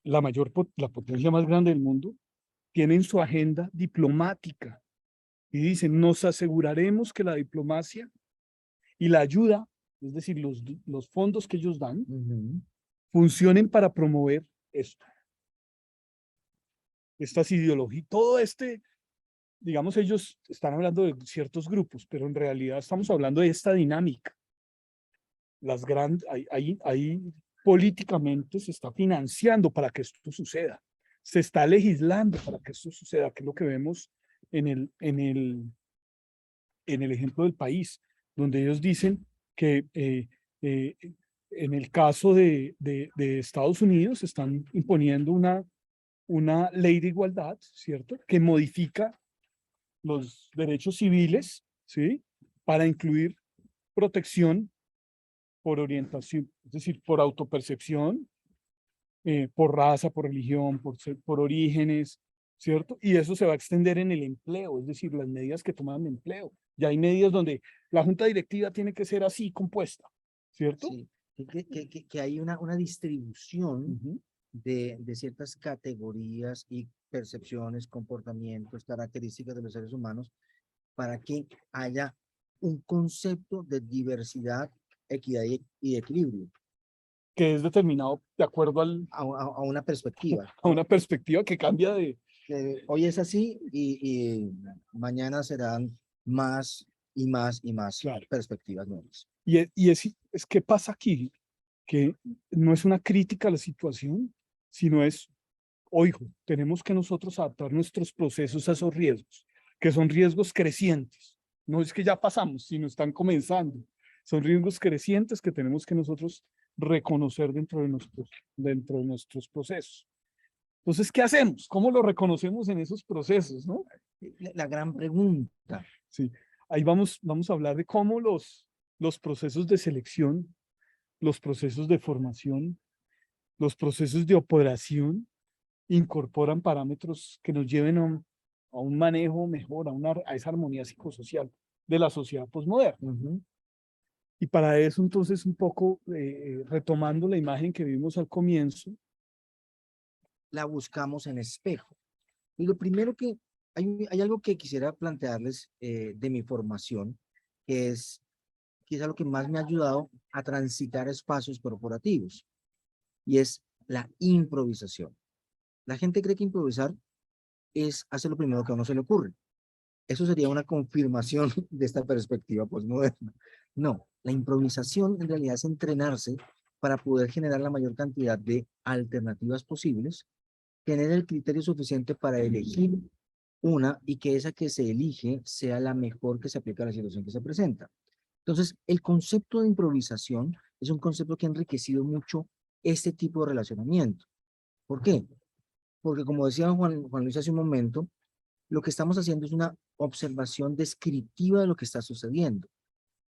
la potencia más grande del mundo, tiene en su agenda diplomática y dicen, nos aseguraremos que la diplomacia y la ayuda, es decir, los fondos que ellos dan, funcionen para promover esto. Estas ideologías, todo digamos, ellos están hablando de ciertos grupos, pero en realidad estamos hablando de esta dinámica. Ahí políticamente se está financiando para que esto suceda. Se está legislando para que esto suceda, que es lo que vemos en el ejemplo del país, donde ellos dicen que en el caso de Estados Unidos están imponiendo una ley de igualdad, ¿cierto? Que modifica los derechos civiles, ¿sí? Para incluir protección por orientación, es decir, por autopercepción, por raza, por religión, por orígenes, ¿cierto? Y eso se va a extender en el empleo, es decir, las medidas que toman de empleo. Ya hay medidas donde la junta directiva tiene que ser así compuesta, ¿cierto? Sí, que hay una distribución de ciertas categorías y percepciones, comportamientos, características de los seres humanos para que haya un concepto de diversidad, equidad y equilibrio. Que es determinado de acuerdo A una perspectiva. a una perspectiva que cambia de... Hoy es así y mañana serán más y más y más Claro. perspectivas nuevas. Y es que pasa aquí, que no es una crítica a la situación, sino es, oigo, tenemos que nosotros adaptar nuestros procesos a esos riesgos, que son riesgos crecientes. No es que ya pasamos, sino están comenzando. Son riesgos crecientes que tenemos que nosotros reconocer dentro de nuestros procesos. Entonces, ¿qué hacemos? ¿Cómo lo reconocemos en esos procesos, no? La gran pregunta. Sí, ahí vamos a hablar de cómo los procesos de selección, los procesos de formación, los procesos de operación incorporan parámetros que nos lleven a un manejo mejor, a esa armonía psicosocial de la sociedad posmoderna. Y para eso, entonces, un poco retomando la imagen que vimos al comienzo. La buscamos en espejo. Y lo primero que, hay algo que quisiera plantearles de mi formación, que es quizá lo que más me ha ayudado a transitar espacios corporativos, y es la improvisación. La gente cree que improvisar es hacer lo primero que a uno se le ocurre. Eso sería una confirmación de esta perspectiva postmoderna. No, la improvisación en realidad es entrenarse para poder generar la mayor cantidad de alternativas posibles, tener el criterio suficiente para elegir una y que esa que se elige sea la mejor que se aplica a la situación que se presenta. Entonces, el concepto de improvisación es un concepto que ha enriquecido mucho este tipo de relacionamiento. ¿Por qué? Porque como decía Juan Luis hace un momento, lo que estamos haciendo es una observación descriptiva de lo que está sucediendo.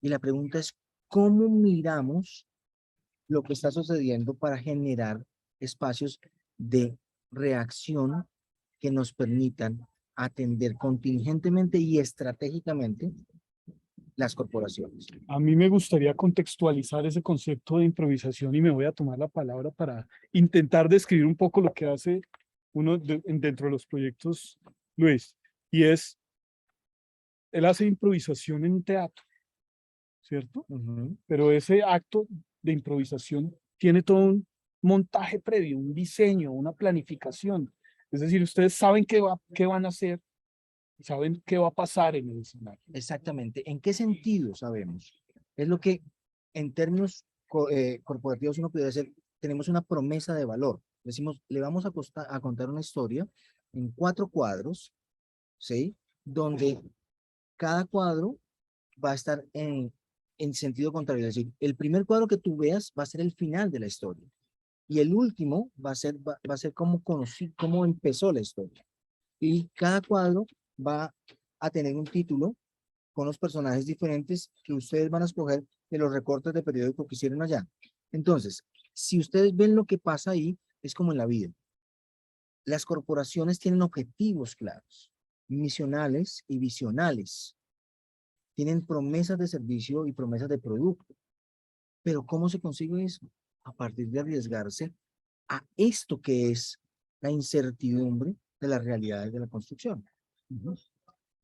Y la pregunta es, ¿cómo miramos lo que está sucediendo para generar espacios de reacción que nos permitan atender contingentemente y estratégicamente las corporaciones? A mí me gustaría contextualizar ese concepto de improvisación y me voy a tomar la palabra para intentar describir un poco lo que hace uno dentro de los proyectos, Luis, y es, él hace improvisación en teatro, ¿cierto? Pero ese acto de improvisación tiene todo un montaje previo, un diseño, una planificación. Es decir, ustedes saben qué van a hacer, saben qué va a pasar en el escenario. Exactamente. ¿En qué sentido sabemos? Es lo que en términos corporativos uno puede decir, tenemos una promesa de valor. Decimos, le vamos a contar una historia en 4 cuadros, ¿sí? Donde cada cuadro va a estar en sentido contrario. Es decir, el primer cuadro que tú veas va a ser el final de la historia. Y el último va a ser cómo empezó la historia. Y cada cuadro va a tener un título con los personajes diferentes que ustedes van a escoger de los recortes de periódico que hicieron allá. Entonces, si ustedes ven lo que pasa ahí, es como en la vida. Las corporaciones tienen objetivos claros, misionales y visionales. Tienen promesas de servicio y promesas de producto. Pero ¿cómo se consigue eso? A partir de arriesgarse a esto que es la incertidumbre de las realidades de la construcción.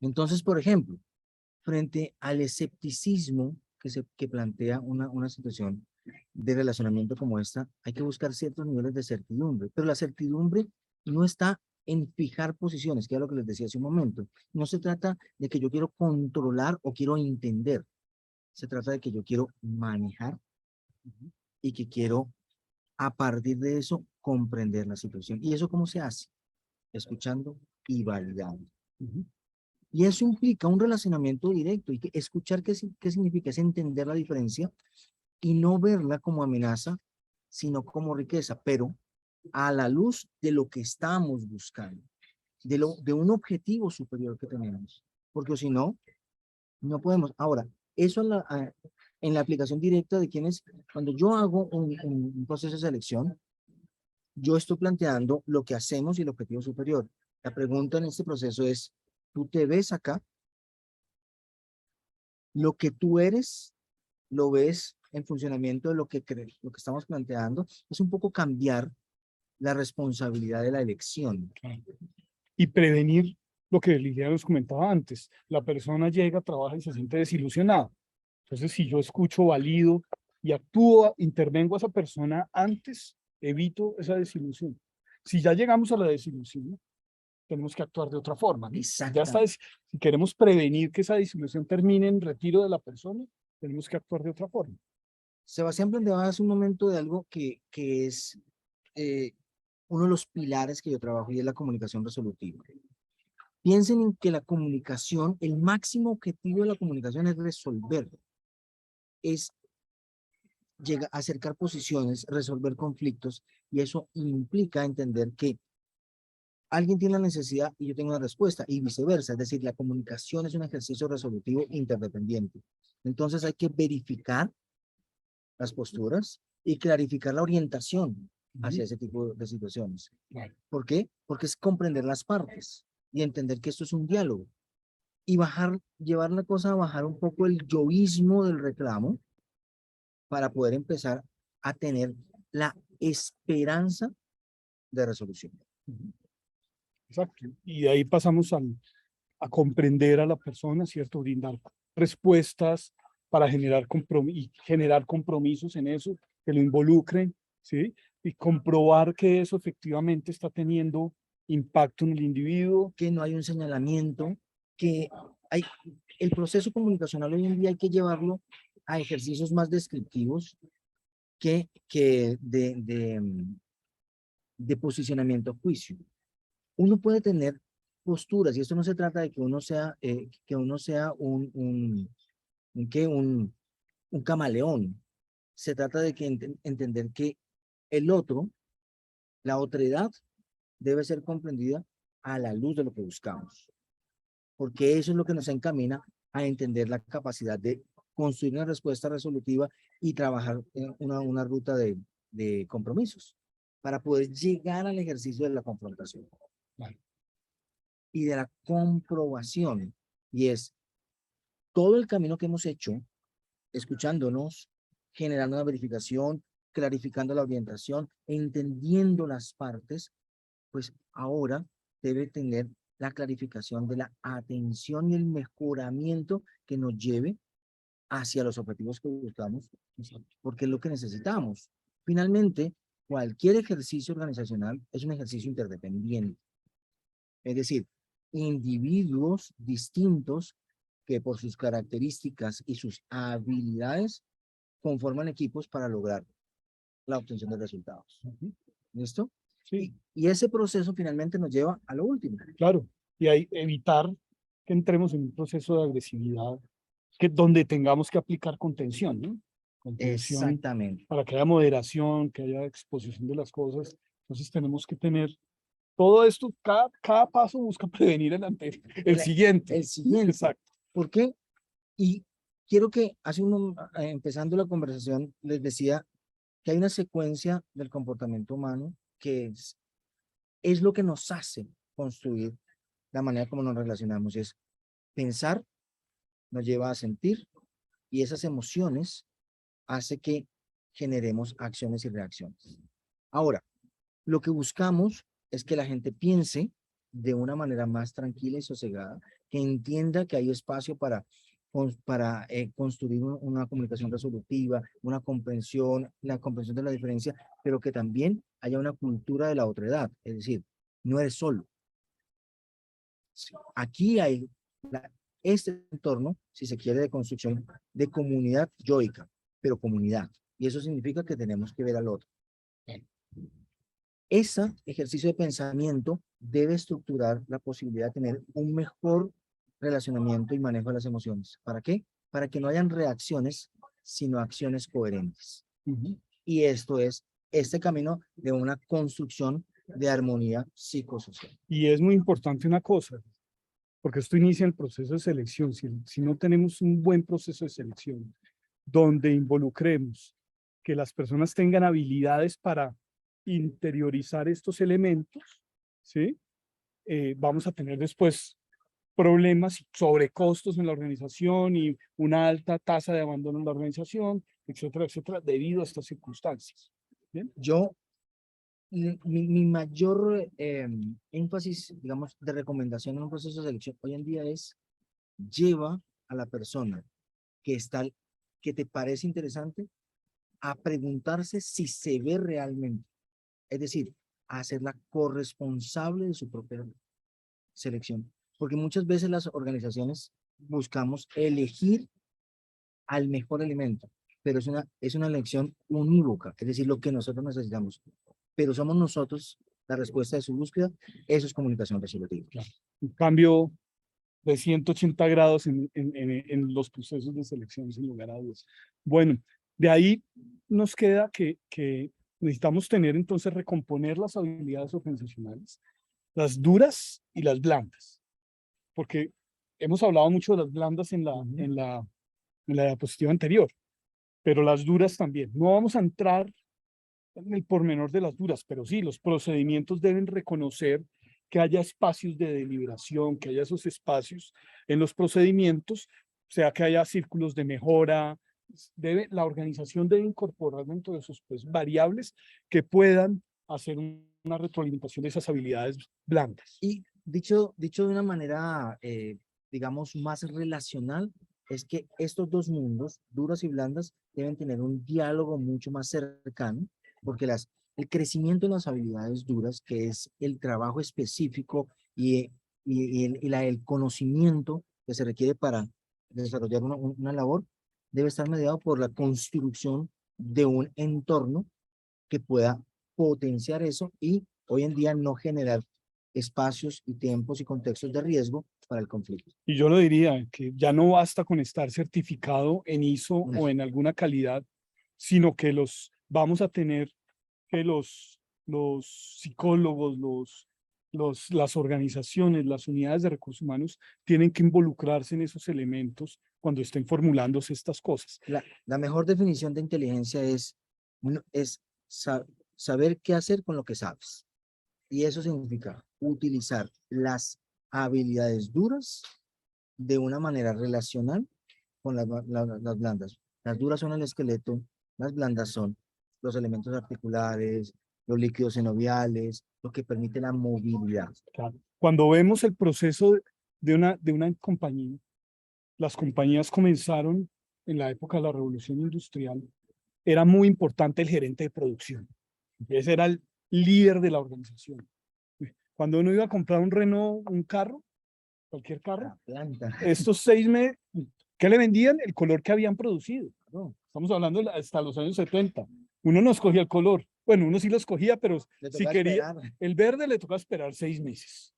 Entonces, por ejemplo, frente al escepticismo que plantea una situación de relacionamiento como esta, hay que buscar ciertos niveles de certidumbre, pero la certidumbre no está en fijar posiciones, que es lo que les decía hace un momento. No se trata de que yo quiero controlar o quiero entender, se trata de que yo quiero manejar y que quiero, a partir de eso, comprender la situación. ¿Y eso cómo se hace? Escuchando y validando. Y eso implica un relacionamiento directo y que escuchar qué significa es entender la diferencia y no verla como amenaza, sino como riqueza, pero a la luz de lo que estamos buscando, de un objetivo superior que tenemos, porque si no, no podemos. Ahora, eso en la aplicación directa de quienes, cuando yo hago un proceso de selección, yo estoy planteando lo que hacemos y el objetivo superior. La pregunta en este proceso es, ¿tú te ves acá? Lo que tú eres, lo ves en funcionamiento de lo que estamos planteando. Es un poco cambiar la responsabilidad de la elección. Y prevenir lo que Lilia nos comentaba antes. La persona llega, trabaja y se siente desilusionada. Entonces, si yo escucho, valido y actúo, intervengo a esa persona antes, evito esa desilusión. Si ya llegamos a la desilusión, tenemos que actuar de otra forma, ¿no? Ya está, si queremos prevenir que esa desilusión termine en retiro de la persona, tenemos que actuar de otra forma. Sebastián planteaba hace un momento de algo que es uno de los pilares que yo trabajo y es la comunicación resolutiva. Piensen en que la comunicación, el máximo objetivo de la comunicación es resolver, es acercar posiciones, resolver conflictos, y eso implica entender que alguien tiene la necesidad y yo tengo una respuesta, y viceversa, es decir, la comunicación es un ejercicio resolutivo interdependiente. Entonces hay que verificar las posturas y clarificar la orientación hacia ese tipo de situaciones. ¿Por qué? Porque es comprender las partes y entender que esto es un diálogo. Y llevar la cosa a bajar un poco el yoísmo del reclamo para poder empezar a tener la esperanza de resolución. Exacto. Y de ahí pasamos a comprender a la persona, ¿cierto? Brindar respuestas para generar compromisos en eso, que lo involucren, ¿sí? Y comprobar que eso efectivamente está teniendo impacto en el individuo. Que no hay un señalamiento, que el proceso comunicacional hoy en día hay que llevarlo a ejercicios más descriptivos que de posicionamiento a juicio. Uno puede tener posturas, y esto no se trata de que uno sea, un camaleón. Se trata de que entender que el otro, la otredad, debe ser comprendida a la luz de lo que buscamos, porque eso es lo que nos encamina a entender la capacidad de construir una respuesta resolutiva y trabajar en una ruta de compromisos para poder llegar al ejercicio de la confrontación. Vale. Y de la comprobación, y es todo el camino que hemos hecho, escuchándonos, generando una verificación, clarificando la orientación, entendiendo las partes, pues ahora debe tener la clarificación de la atención y el mejoramiento que nos lleve hacia los objetivos que buscamos, porque es lo que necesitamos. Finalmente, cualquier ejercicio organizacional es un ejercicio interdependiente. Es decir, individuos distintos que por sus características y sus habilidades conforman equipos para lograr la obtención de resultados. ¿Listo? Sí, Y ese proceso finalmente nos lleva a lo último. claro. Y ahí evitar que entremos en un proceso de agresividad donde tengamos que aplicar contención, ¿no? Contención Exactamente. para que haya moderación, que haya exposición de las cosas. Entonces tenemos que tener todo esto, cada paso busca prevenir el siguiente. El siguiente. Exacto. ¿Por qué? Y quiero que empezando la conversación, les decía que hay una secuencia del comportamiento humano que es lo que nos hace construir la manera como nos relacionamos. Es pensar, nos lleva a sentir, y esas emociones hace que generemos acciones y reacciones. Ahora, lo que buscamos es que la gente piense de una manera más tranquila y sosegada, que entienda que hay espacio para construir una comunicación resolutiva, una comprensión, la comprensión de la diferencia, pero que también haya una cultura de la otredad, es decir, no eres solo. Aquí hay este entorno, si se quiere, de construcción de comunidad yoica, pero comunidad, y eso significa que tenemos que ver al otro. Ese ejercicio de pensamiento debe estructurar la posibilidad de tener un mejor relacionamiento y manejo de las emociones. ¿Para qué? Para que no hayan reacciones, sino acciones coherentes. Y esto es este camino de una construcción de armonía psicosocial. Y es muy importante una cosa, porque esto inicia el proceso de selección. Si no tenemos un buen proceso de selección, donde involucremos que las personas tengan habilidades para interiorizar estos elementos, ¿sí? Vamos a tener después problemas y sobrecostos en la organización y una alta tasa de abandono en la organización, etcétera, debido a estas circunstancias. ¿Bien? Mi mayor énfasis, digamos, de recomendación en un proceso de selección hoy en día es lleva a la persona que te parece interesante a preguntarse si se ve realmente. Es decir, a hacerla corresponsable de su propia selección. Porque muchas veces las organizaciones buscamos elegir al mejor elemento, pero es una elección unívoca, es decir, lo que nosotros necesitamos. Pero somos nosotros la respuesta de su búsqueda, eso es comunicación resolutiva. Claro. Un cambio de 180 grados en los procesos de selección, sin lugar a dudas. Bueno, de ahí nos queda que necesitamos tener entonces recomponer las habilidades organizacionales, las duras y las blandas, porque hemos hablado mucho de las blandas en la diapositiva anterior, pero las duras también. No vamos a entrar en el pormenor de las duras, pero sí, los procedimientos deben reconocer que haya espacios de deliberación, que haya esos espacios en los procedimientos, o sea, que haya círculos de mejora. La organización debe incorporar dentro de esos variables que puedan hacer una retroalimentación de esas habilidades blandas. Y dicho de una manera, digamos, más relacional, es que estos dos mundos, duras y blandas, deben tener un diálogo mucho más cercano, porque el crecimiento en las habilidades duras, que es el trabajo específico y el conocimiento que se requiere para desarrollar una labor, debe estar mediado por la construcción de un entorno que pueda potenciar eso y hoy en día no generar espacios y tiempos y contextos de riesgo para el conflicto. Y yo lo diría que ya no basta con estar certificado en ISO o en alguna calidad, sino que vamos a tener que los psicólogos, las organizaciones, las unidades de recursos humanos tienen que involucrarse en esos elementos cuando estén formulándose estas cosas. La mejor definición de inteligencia es saber qué hacer con lo que sabes. Y eso significa utilizar las habilidades duras de una manera relacional con las blandas. Las duras son el esqueleto, las blandas son los elementos articulares, los líquidos sinoviales, lo que permite la movilidad. Claro. Cuando vemos el proceso de una compañía, las compañías comenzaron en la época de la Revolución Industrial, era muy importante el gerente de producción. Ese era el líder de la organización. Cuando uno iba a comprar un Renault, un carro, cualquier carro, La planta. estos 6 meses, ¿qué le vendían? El color que habían producido. ¿No? Estamos hablando hasta los años 70. Uno no escogía el color. Bueno, uno sí lo escogía, pero si quería el verde le tocaba esperar 6 meses.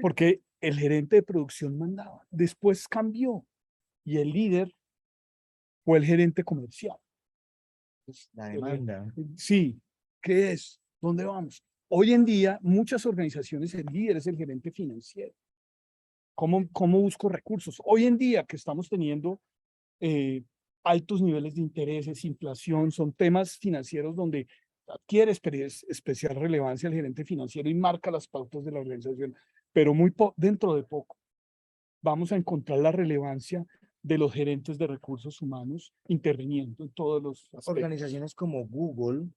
Porque el gerente de producción mandaba. Después cambió y el líder fue el gerente comercial. La demanda. Sí, ¿qué es? ¿Dónde vamos? Hoy en día, muchas organizaciones, el líder es el gerente financiero. ¿Cómo busco recursos? Hoy en día que estamos teniendo altos niveles de intereses, inflación, son temas financieros donde adquiere especial relevancia el gerente financiero y marca las pautas de la organización, pero dentro de poco vamos a encontrar la relevancia de los gerentes de recursos humanos interviniendo en todos los aspectos. Organizaciones como Google,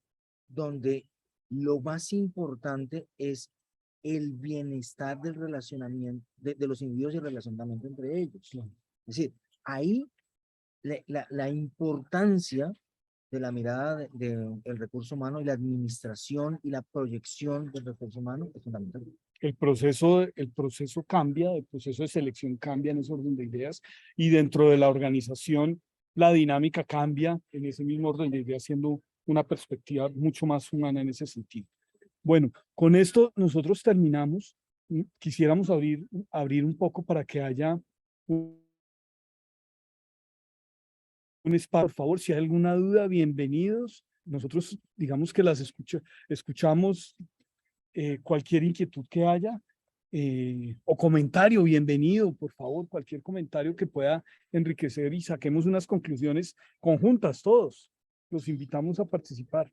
donde lo más importante es el bienestar del relacionamiento, de los individuos y el relacionamiento entre ellos. Claro. Es decir, ahí la importancia de la mirada del recurso humano y la administración y la proyección del recurso humano es fundamental. El proceso cambia, el proceso de selección cambia en ese orden de ideas y dentro de la organización la dinámica cambia en ese mismo orden de ideas, siendo una perspectiva mucho más humana en ese sentido. Bueno, con esto nosotros terminamos. Quisiéramos abrir un poco para que haya un espacio. Por favor, si hay alguna duda, bienvenidos. Nosotros digamos que las escuchamos. Cualquier inquietud que haya o comentario, bienvenido, por favor, cualquier comentario que pueda enriquecer y saquemos unas conclusiones conjuntas todos. Los invitamos a participar.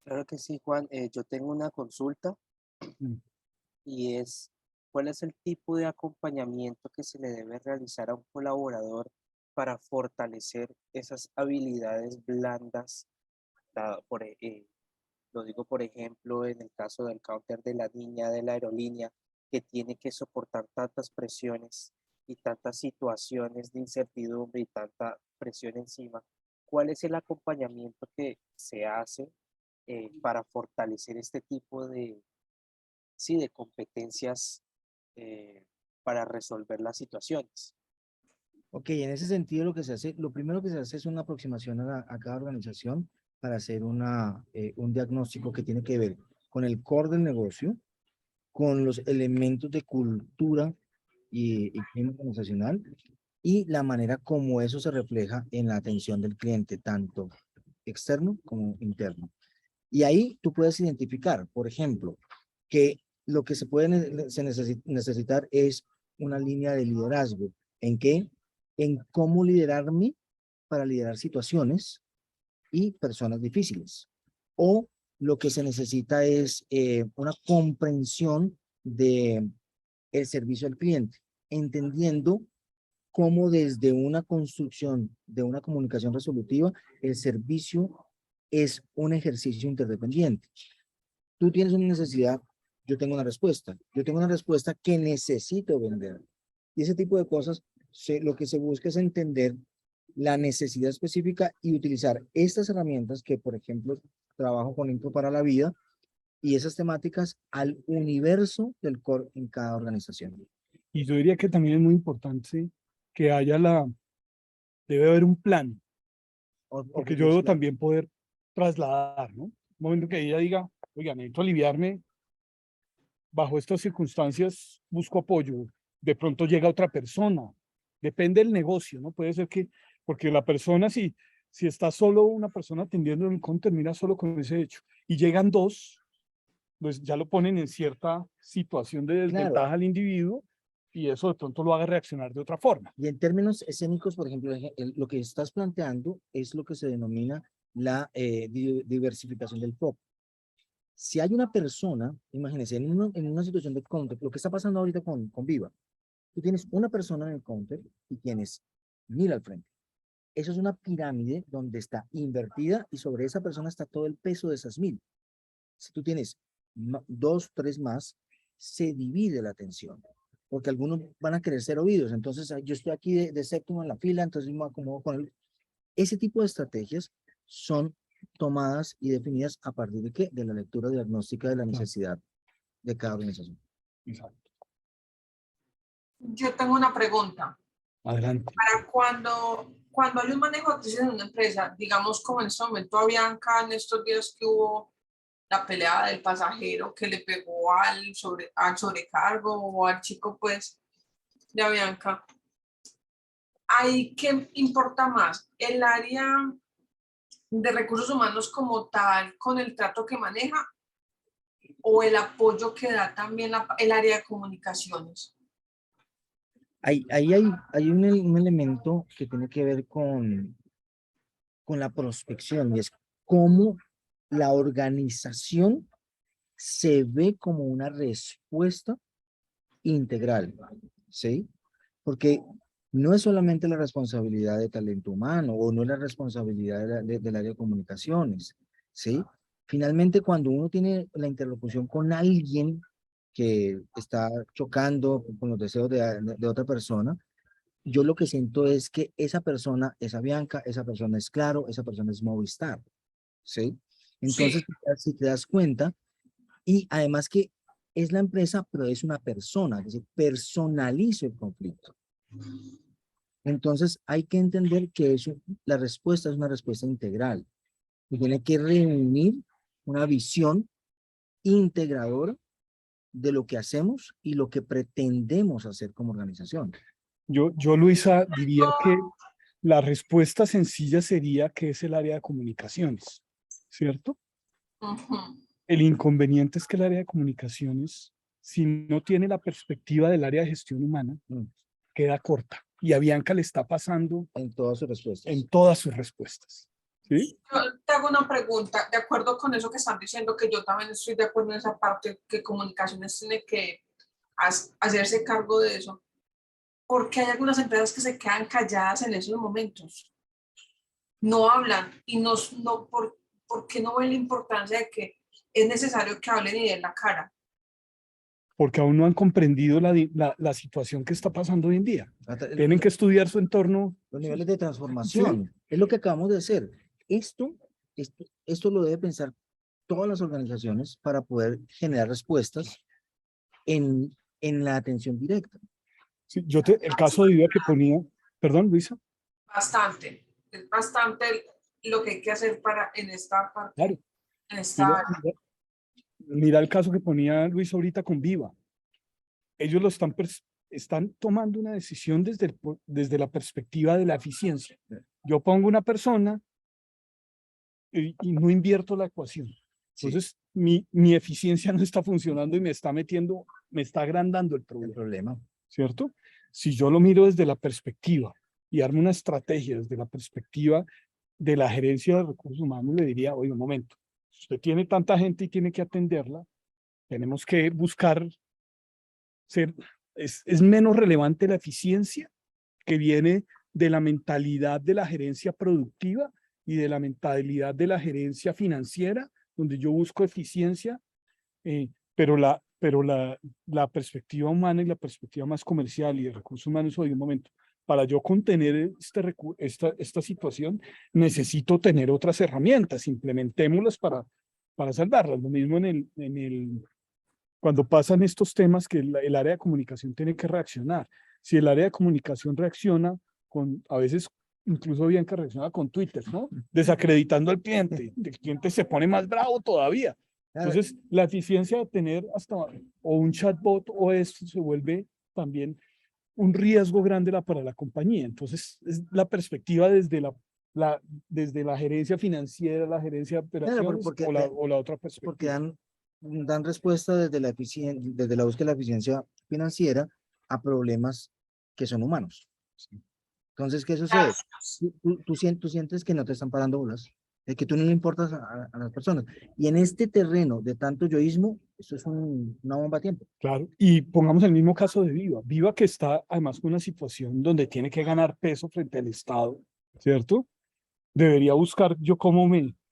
Claro que sí, Juan. Yo tengo una consulta y es, ¿cuál es el tipo de acompañamiento que se le debe realizar a un colaborador para fortalecer esas habilidades blandas? Lo digo, por ejemplo, en el caso del counter de la niña de la aerolínea, que tiene que soportar tantas presiones y tantas situaciones de incertidumbre y tanta presión encima. ¿Cuál es el acompañamiento que se hace para fortalecer este tipo de competencias para resolver las situaciones? Ok, en ese sentido lo que se hace, lo primero que se hace es una aproximación a cada organización para hacer un diagnóstico que tiene que ver con el core del negocio, con los elementos de cultura y clima organizacional y la manera como eso se refleja en la atención del cliente, tanto externo como interno. Y ahí tú puedes identificar, por ejemplo, que lo que se necesitar es una línea de liderazgo. ¿En qué? En cómo liderarme para liderar situaciones y personas difíciles. O lo que se necesita es una comprensión de el servicio al cliente, entendiendo cómo desde una construcción de una comunicación resolutiva, el servicio es un ejercicio interdependiente. Tú tienes una necesidad, yo tengo una respuesta. Yo tengo una respuesta que necesito vender. Y ese tipo de cosas, lo que se busca es entender la necesidad específica y utilizar estas herramientas que, por ejemplo, trabajo con Info para la Vida y esas temáticas al universo del core en cada organización. Y yo diría que también es muy importante que debe haber un plan, porque yo debo también poder trasladar, ¿no? Un momento que ella diga, oiga, necesito aliviarme, bajo estas circunstancias busco apoyo, de pronto llega otra persona, depende del negocio, ¿no? Puede ser que, porque la persona, si está solo una persona atendiendo en el counter, termina solo con ese hecho, y llegan dos, pues ya lo ponen en cierta situación de desventaja al individuo, y eso de pronto lo haga reaccionar de otra forma. Y en términos escénicos, por ejemplo, lo que estás planteando es lo que se denomina la diversificación del foco. Si hay una persona, imagínense, en una situación de counter, lo que está pasando ahorita con Viva, tú tienes una persona en el counter y tienes 1000 al frente. Eso es una pirámide donde está invertida y sobre esa persona está todo el peso de esas 1000. Si tú tienes 2, 3 más, se divide la atención, porque algunos van a querer ser oídos. Entonces, yo estoy aquí de séptimo en la fila, entonces me acomodo con él. Ese tipo de estrategias son tomadas y definidas a partir de ¿qué? De la lectura diagnóstica de la necesidad de cada organización. Exacto. Yo tengo una pregunta. Adelante. Para cuando hay un manejo de crisis en una empresa, digamos como en este momento a Bianca, en estos días que hubo la pelea del pasajero que le pegó al sobrecargo o al chico pues de Avianca, ¿ahí qué importa más? ¿El área de recursos humanos como tal con el trato que maneja o el apoyo que da también el área de comunicaciones? Ahí hay un elemento que tiene que ver con la prospección, y es cómo la organización se ve como una respuesta integral, ¿sí? Porque no es solamente la responsabilidad de talento humano o no es la responsabilidad del área de comunicaciones, ¿sí? Finalmente, cuando uno tiene la interlocución con alguien que está chocando con los deseos de otra persona, yo lo que siento es que esa persona es Avianca, esa persona es Claro, esa persona es Movistar, ¿sí? Entonces, si te das cuenta, y además que es la empresa, pero es una persona, es decir, personalizo el conflicto. Entonces, hay que entender que la respuesta es una respuesta integral, y tiene que reunir una visión integradora de lo que hacemos y lo que pretendemos hacer como organización. Yo, Luisa, diría que la respuesta sencilla sería que es el área de comunicaciones, ¿cierto? El inconveniente es que el área de comunicaciones, si no tiene la perspectiva del área de gestión humana, queda corta. Y a Bianca le está pasando en todas sus respuestas. En todas sus respuestas. ¿Sí? Yo te hago una pregunta, de acuerdo con eso que están diciendo, que yo también estoy de acuerdo en esa parte, que comunicaciones tiene que hacerse cargo de eso. Porque hay algunas empresas que se quedan calladas en esos momentos. No hablan y ¿por qué no ven la importancia de que es necesario que hablen y den la cara? Porque aún no han comprendido la situación que está pasando hoy en día. Tienen que estudiar su entorno. Los niveles de transformación. ¿Sí? Es lo que acabamos de hacer. Esto lo debe pensar todas las organizaciones para poder generar respuestas en la atención directa. Sí, el caso de vida que ponía, perdón, Luisa. Bastante, es bastante lo que hay que hacer en esta parte. Claro. En esta mira el caso que ponía Luis ahorita con Viva. Ellos están tomando una decisión desde la perspectiva de la eficiencia. Yo pongo una persona y no invierto la ecuación. Entonces, mi eficiencia no está funcionando y me está agrandando el problema. ¿Cierto? Si yo lo miro desde la perspectiva y armo una estrategia desde la perspectiva de la gerencia de recursos humanos, le diría, oye, un momento, usted tiene tanta gente y tiene que atenderla, tenemos que buscar es menos relevante la eficiencia que viene de la mentalidad de la gerencia productiva y de la mentalidad de la gerencia financiera, donde yo busco eficiencia, pero la perspectiva humana y la perspectiva más comercial y de recursos humanos, oye, un momento, para yo contener esta situación, necesito tener otras herramientas, implementémoslas para salvarlas. Lo mismo cuando pasan estos temas que el área de comunicación tiene que reaccionar. Si el área de comunicación reacciona a veces incluso Bianca reacciona con Twitter, ¿no? Desacreditando al cliente. El cliente se pone más bravo todavía. Claro, Entonces, la eficiencia de tener hasta o un chatbot o esto se vuelve también un riesgo grande para la compañía. Entonces, es la perspectiva desde la gerencia financiera, la gerencia de claro, operaciones o la otra porque perspectiva. dan respuesta desde la búsqueda de la eficiencia financiera a problemas que son humanos. Entonces, ¿qué sucede? Tú sientes que no te están parando bolas, de que tú no le importas a las personas. Y en este terreno de tanto yoísmo, eso es una bomba a tiempo. Claro, y pongamos el mismo caso de Viva. Viva que está además con una situación donde tiene que ganar peso frente al Estado, ¿cierto? Debería buscar yo cómo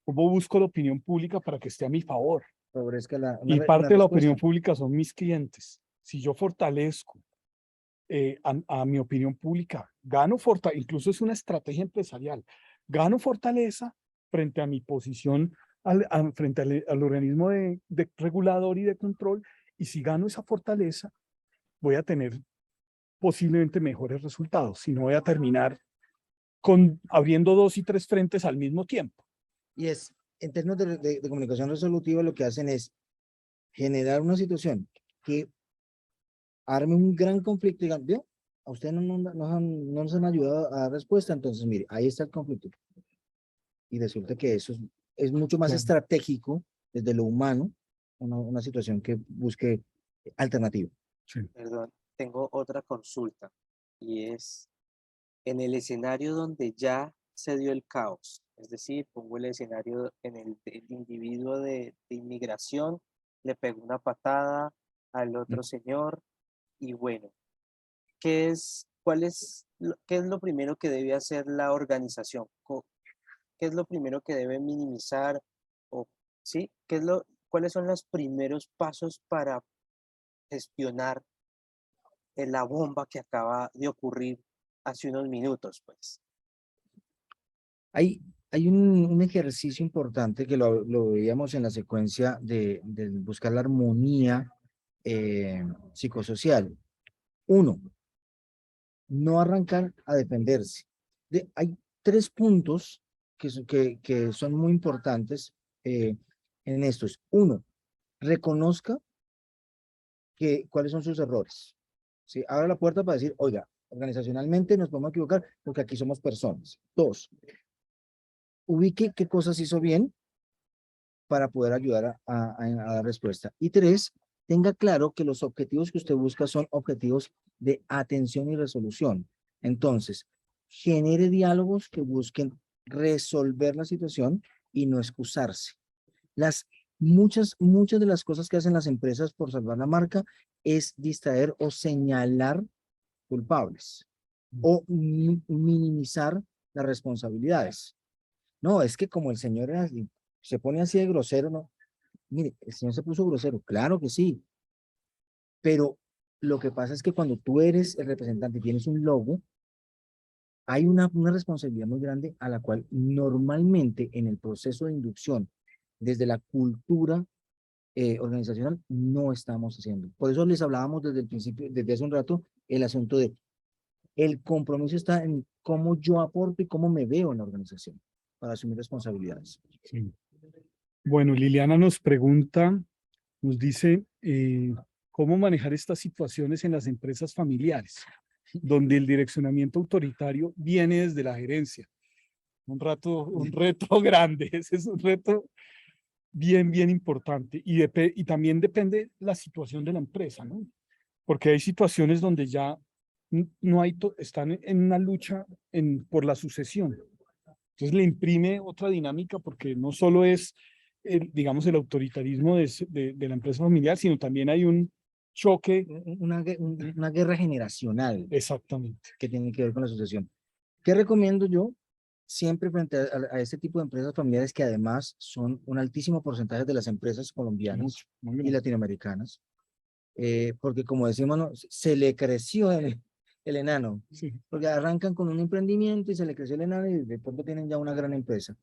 busco la opinión pública para que esté a mi favor. Favorezca Y una parte de la opinión respuesta. pública son mis clientes. Si yo fortalezco a mi opinión pública, incluso es una estrategia empresarial, gano fortaleza frente a mi posición frente al organismo de regulador y de control, y si gano esa fortaleza, voy a tener posiblemente mejores resultados, si no voy a terminar abriendo 2 y 3 frentes al mismo tiempo. Y en términos de comunicación resolutiva, lo que hacen es generar una situación que arme un gran conflicto y digan, ¿vio? A ustedes no nos han ayudado a dar respuesta, entonces mire, ahí está el conflicto. Y resulta que eso es mucho más Claro. estratégico desde lo humano, una situación que busque alternativa. Sí. Perdón, tengo otra consulta y es en el escenario donde ya se dio el caos, es decir, pongo el escenario en el individuo de inmigración, le pegó una patada al otro señor y bueno, ¿qué es lo primero que debe hacer la organización? ¿Qué es lo primero que debe minimizar? O, ¿sí? ¿Cuáles son los primeros pasos para gestionar la bomba que acaba de ocurrir hace unos minutos, pues? Hay un ejercicio importante que lo veíamos en la secuencia de buscar la armonía psicosocial. Uno, no arrancar a defenderse. Hay 3 puntos que son muy importantes en estos. Uno, reconozca cuáles son sus errores. ¿Sí? Abra la puerta para decir, oiga, organizacionalmente nos podemos equivocar porque aquí somos personas. 2, ubique qué cosas hizo bien para poder ayudar a dar respuesta. Y 3, tenga claro que los objetivos que usted busca son objetivos de atención y resolución. Entonces, genere diálogos que busquen resolver la situación y no excusarse. Muchas de las cosas que hacen las empresas por salvar la marca es distraer o señalar culpables o minimizar las responsabilidades. No, es que como el señor se pone así de grosero, ¿no? Mire, el señor se puso grosero, claro que sí, pero lo que pasa es que cuando tú eres el representante y tienes un logo, hay una responsabilidad muy grande a la cual normalmente en el proceso de inducción, desde la cultura organizacional, no estamos haciendo. Por eso les hablábamos desde el principio, desde hace un rato, el asunto de el compromiso está en cómo yo aporto y cómo me veo en la organización para asumir responsabilidades. Sí. Bueno, Liliana nos pregunta, nos dice, ¿cómo manejar estas situaciones en las empresas familiares, donde el direccionamiento autoritario viene desde la gerencia? Un reto grande, ese es un reto bien importante. Y también depende la situación de la empresa, ¿no? Porque hay situaciones donde ya no hay, están en una lucha por la sucesión. Entonces le imprime otra dinámica porque no solo es, digamos, el autoritarismo de la empresa familiar, sino también hay un choque. Una guerra generacional Exactamente. que tiene que ver con la sucesión. ¿Qué recomiendo yo? Siempre frente a este tipo de empresas familiares que además son un altísimo porcentaje de las empresas colombianas Muy y bien. latinoamericanas, porque como decimos, ¿no? Se le creció el enano, Sí. porque arrancan con un emprendimiento y se le creció el enano y de pronto tienen ya una gran empresa.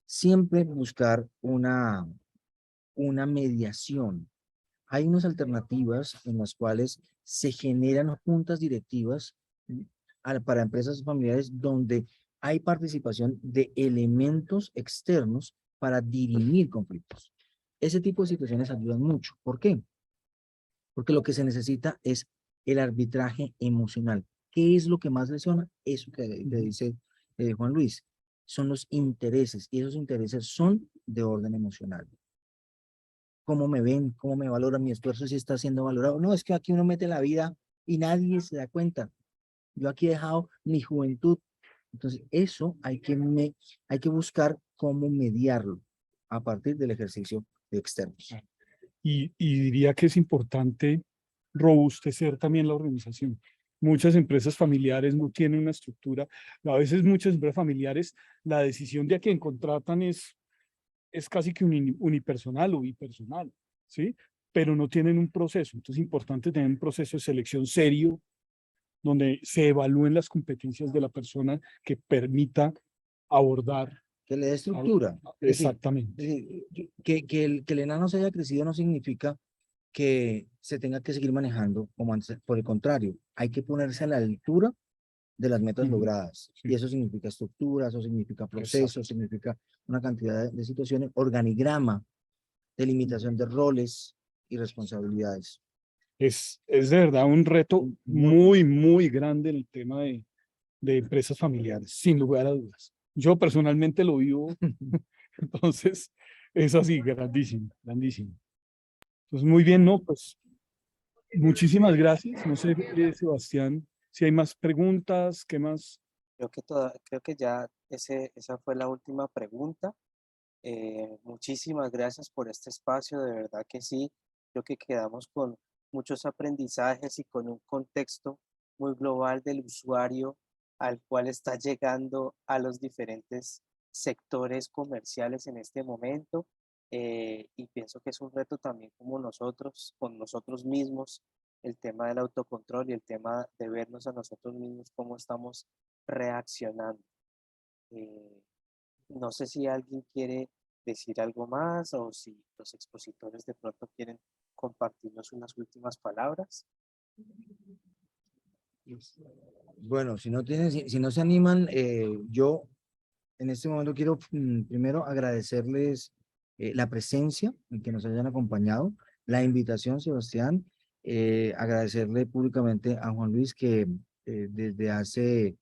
Siempre buscar una mediación. Hay unas alternativas en las cuales se generan juntas directivas para empresas familiares donde hay participación de elementos externos para dirimir conflictos. Ese tipo de situaciones ayudan mucho. ¿Por qué? Porque lo que se necesita es el arbitraje emocional. ¿Qué es lo que más lesiona? Eso que dice Juan Luis. Son los intereses, y esos intereses son de orden emocional. ¿Cómo me ven? ¿Cómo me valoran mi esfuerzo? Si está siendo valorado. No, es que aquí uno mete la vida y nadie se da cuenta. Yo aquí he dejado mi juventud. Entonces, eso hay que buscar cómo mediarlo a partir del ejercicio de externos. Y diría que es importante robustecer también la organización. Muchas empresas familiares no tienen una estructura. A veces muchas empresas familiares, la decisión de a quien contratan es casi que unipersonal o bipersonal, ¿sí? Pero no tienen un proceso. Entonces es importante tener un proceso de selección serio, donde se evalúen las competencias de la persona que permita abordar. Que le dé estructura. Exactamente. Es decir, que el enano se haya crecido no significa que se tenga que seguir manejando como antes. Por el contrario, hay que ponerse a la altura de las metas logradas. Sí. Y eso significa estructura, eso significa proceso, significa una cantidad de situaciones, organigrama, delimitación de roles y responsabilidades. Es de verdad un reto muy, muy grande el tema de empresas familiares, sin lugar a dudas. Yo personalmente lo vivo, entonces es así, grandísimo, grandísimo. Entonces, muy bien, ¿no? Pues muchísimas gracias. No sé, Sebastián, si hay más preguntas, ¿qué más? Creo que ya esa fue la última pregunta. Muchísimas gracias por este espacio, de verdad que sí. Creo que quedamos con muchos aprendizajes y con un contexto muy global del usuario al cual está llegando a los diferentes sectores comerciales en este momento. Y pienso que es un reto también como nosotros, con nosotros mismos, el tema del autocontrol y el tema de vernos a nosotros mismos cómo estamos reaccionando. Eh, no sé si alguien quiere decir algo más o si los expositores de pronto quieren compartirnos unas últimas palabras. Bueno, si no se animan, yo en este momento quiero primero agradecerles la presencia, en que nos hayan acompañado, la invitación, Sebastián, agradecerle públicamente a Juan Luis que desde hace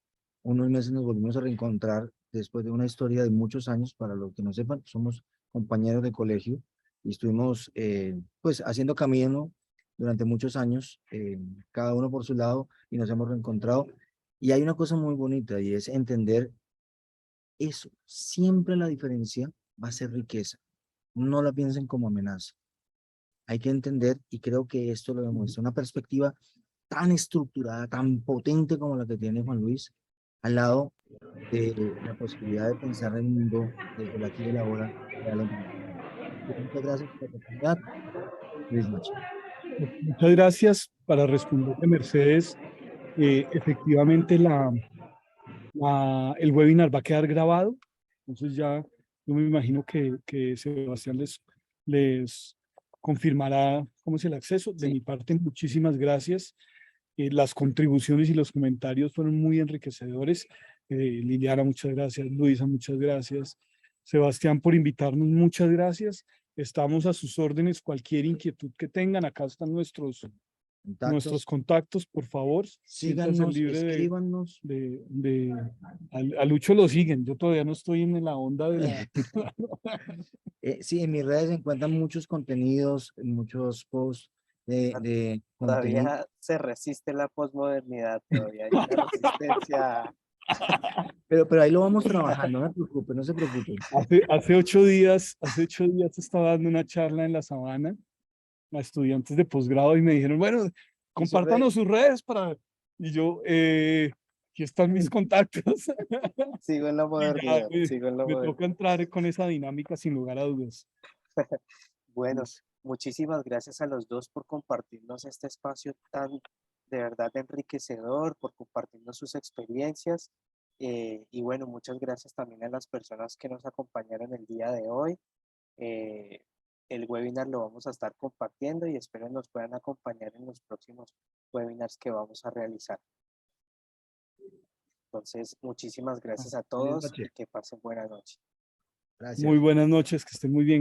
unos meses nos volvimos a reencontrar después de una historia de muchos años. Para los que no sepan, somos compañeros de colegio y estuvimos pues haciendo camino durante muchos años, cada uno por su lado, y nos hemos reencontrado. Y hay una cosa muy bonita y es entender eso. Siempre la diferencia va a ser riqueza. No la piensen como amenaza. Hay que entender, y creo que esto lo demuestra, una perspectiva tan estructurada, tan potente como la que tiene Juan Luis, al lado de la posibilidad de pensar el mundo desde el aquí y el ahora realmente. Muchas gracias por la oportunidad. Feliz noche. Muchas gracias. Para responderle, Mercedes, efectivamente el webinar va a quedar grabado, entonces ya yo me imagino que Sebastián les confirmará cómo es el acceso. De Sí. mi parte, muchísimas gracias. Las contribuciones y los comentarios fueron muy enriquecedores. Liliana, muchas gracias. Luisa, muchas gracias. Sebastián, por invitarnos, muchas gracias. Estamos a sus órdenes. Cualquier inquietud que tengan, acá están nuestros contactos, por favor. Siéntanse Síganos, libre escríbanos. a Lucho lo siguen. Yo todavía no estoy en la onda de la. Sí, en mis redes se encuentran muchos contenidos, muchos posts de contenido. Todavía se resiste la posmodernidad, todavía hay una resistencia. Pero ahí lo vamos trabajando, no se preocupe, no se preocupe. Hace 8 días estaba dando una charla en la Sabana a estudiantes de posgrado y me dijeron, bueno, compártanos sus redes para. Y yo, aquí están mis contactos. Sigo en la Y ya modernidad, sigo en la me modernidad. toca entrar con esa dinámica sin lugar a dudas. Bueno, muchísimas gracias a los dos por compartirnos este espacio tan de verdad enriquecedor, por compartirnos sus experiencias. Y bueno, muchas gracias también a las personas que nos acompañaron el día de hoy. Eh, el webinar lo vamos a estar compartiendo y espero nos puedan acompañar en los próximos webinars que vamos a realizar. Entonces, muchísimas gracias a Feliz todos noche. y que pasen buena noche. Gracias. Muy buenas noches, que estén muy bien.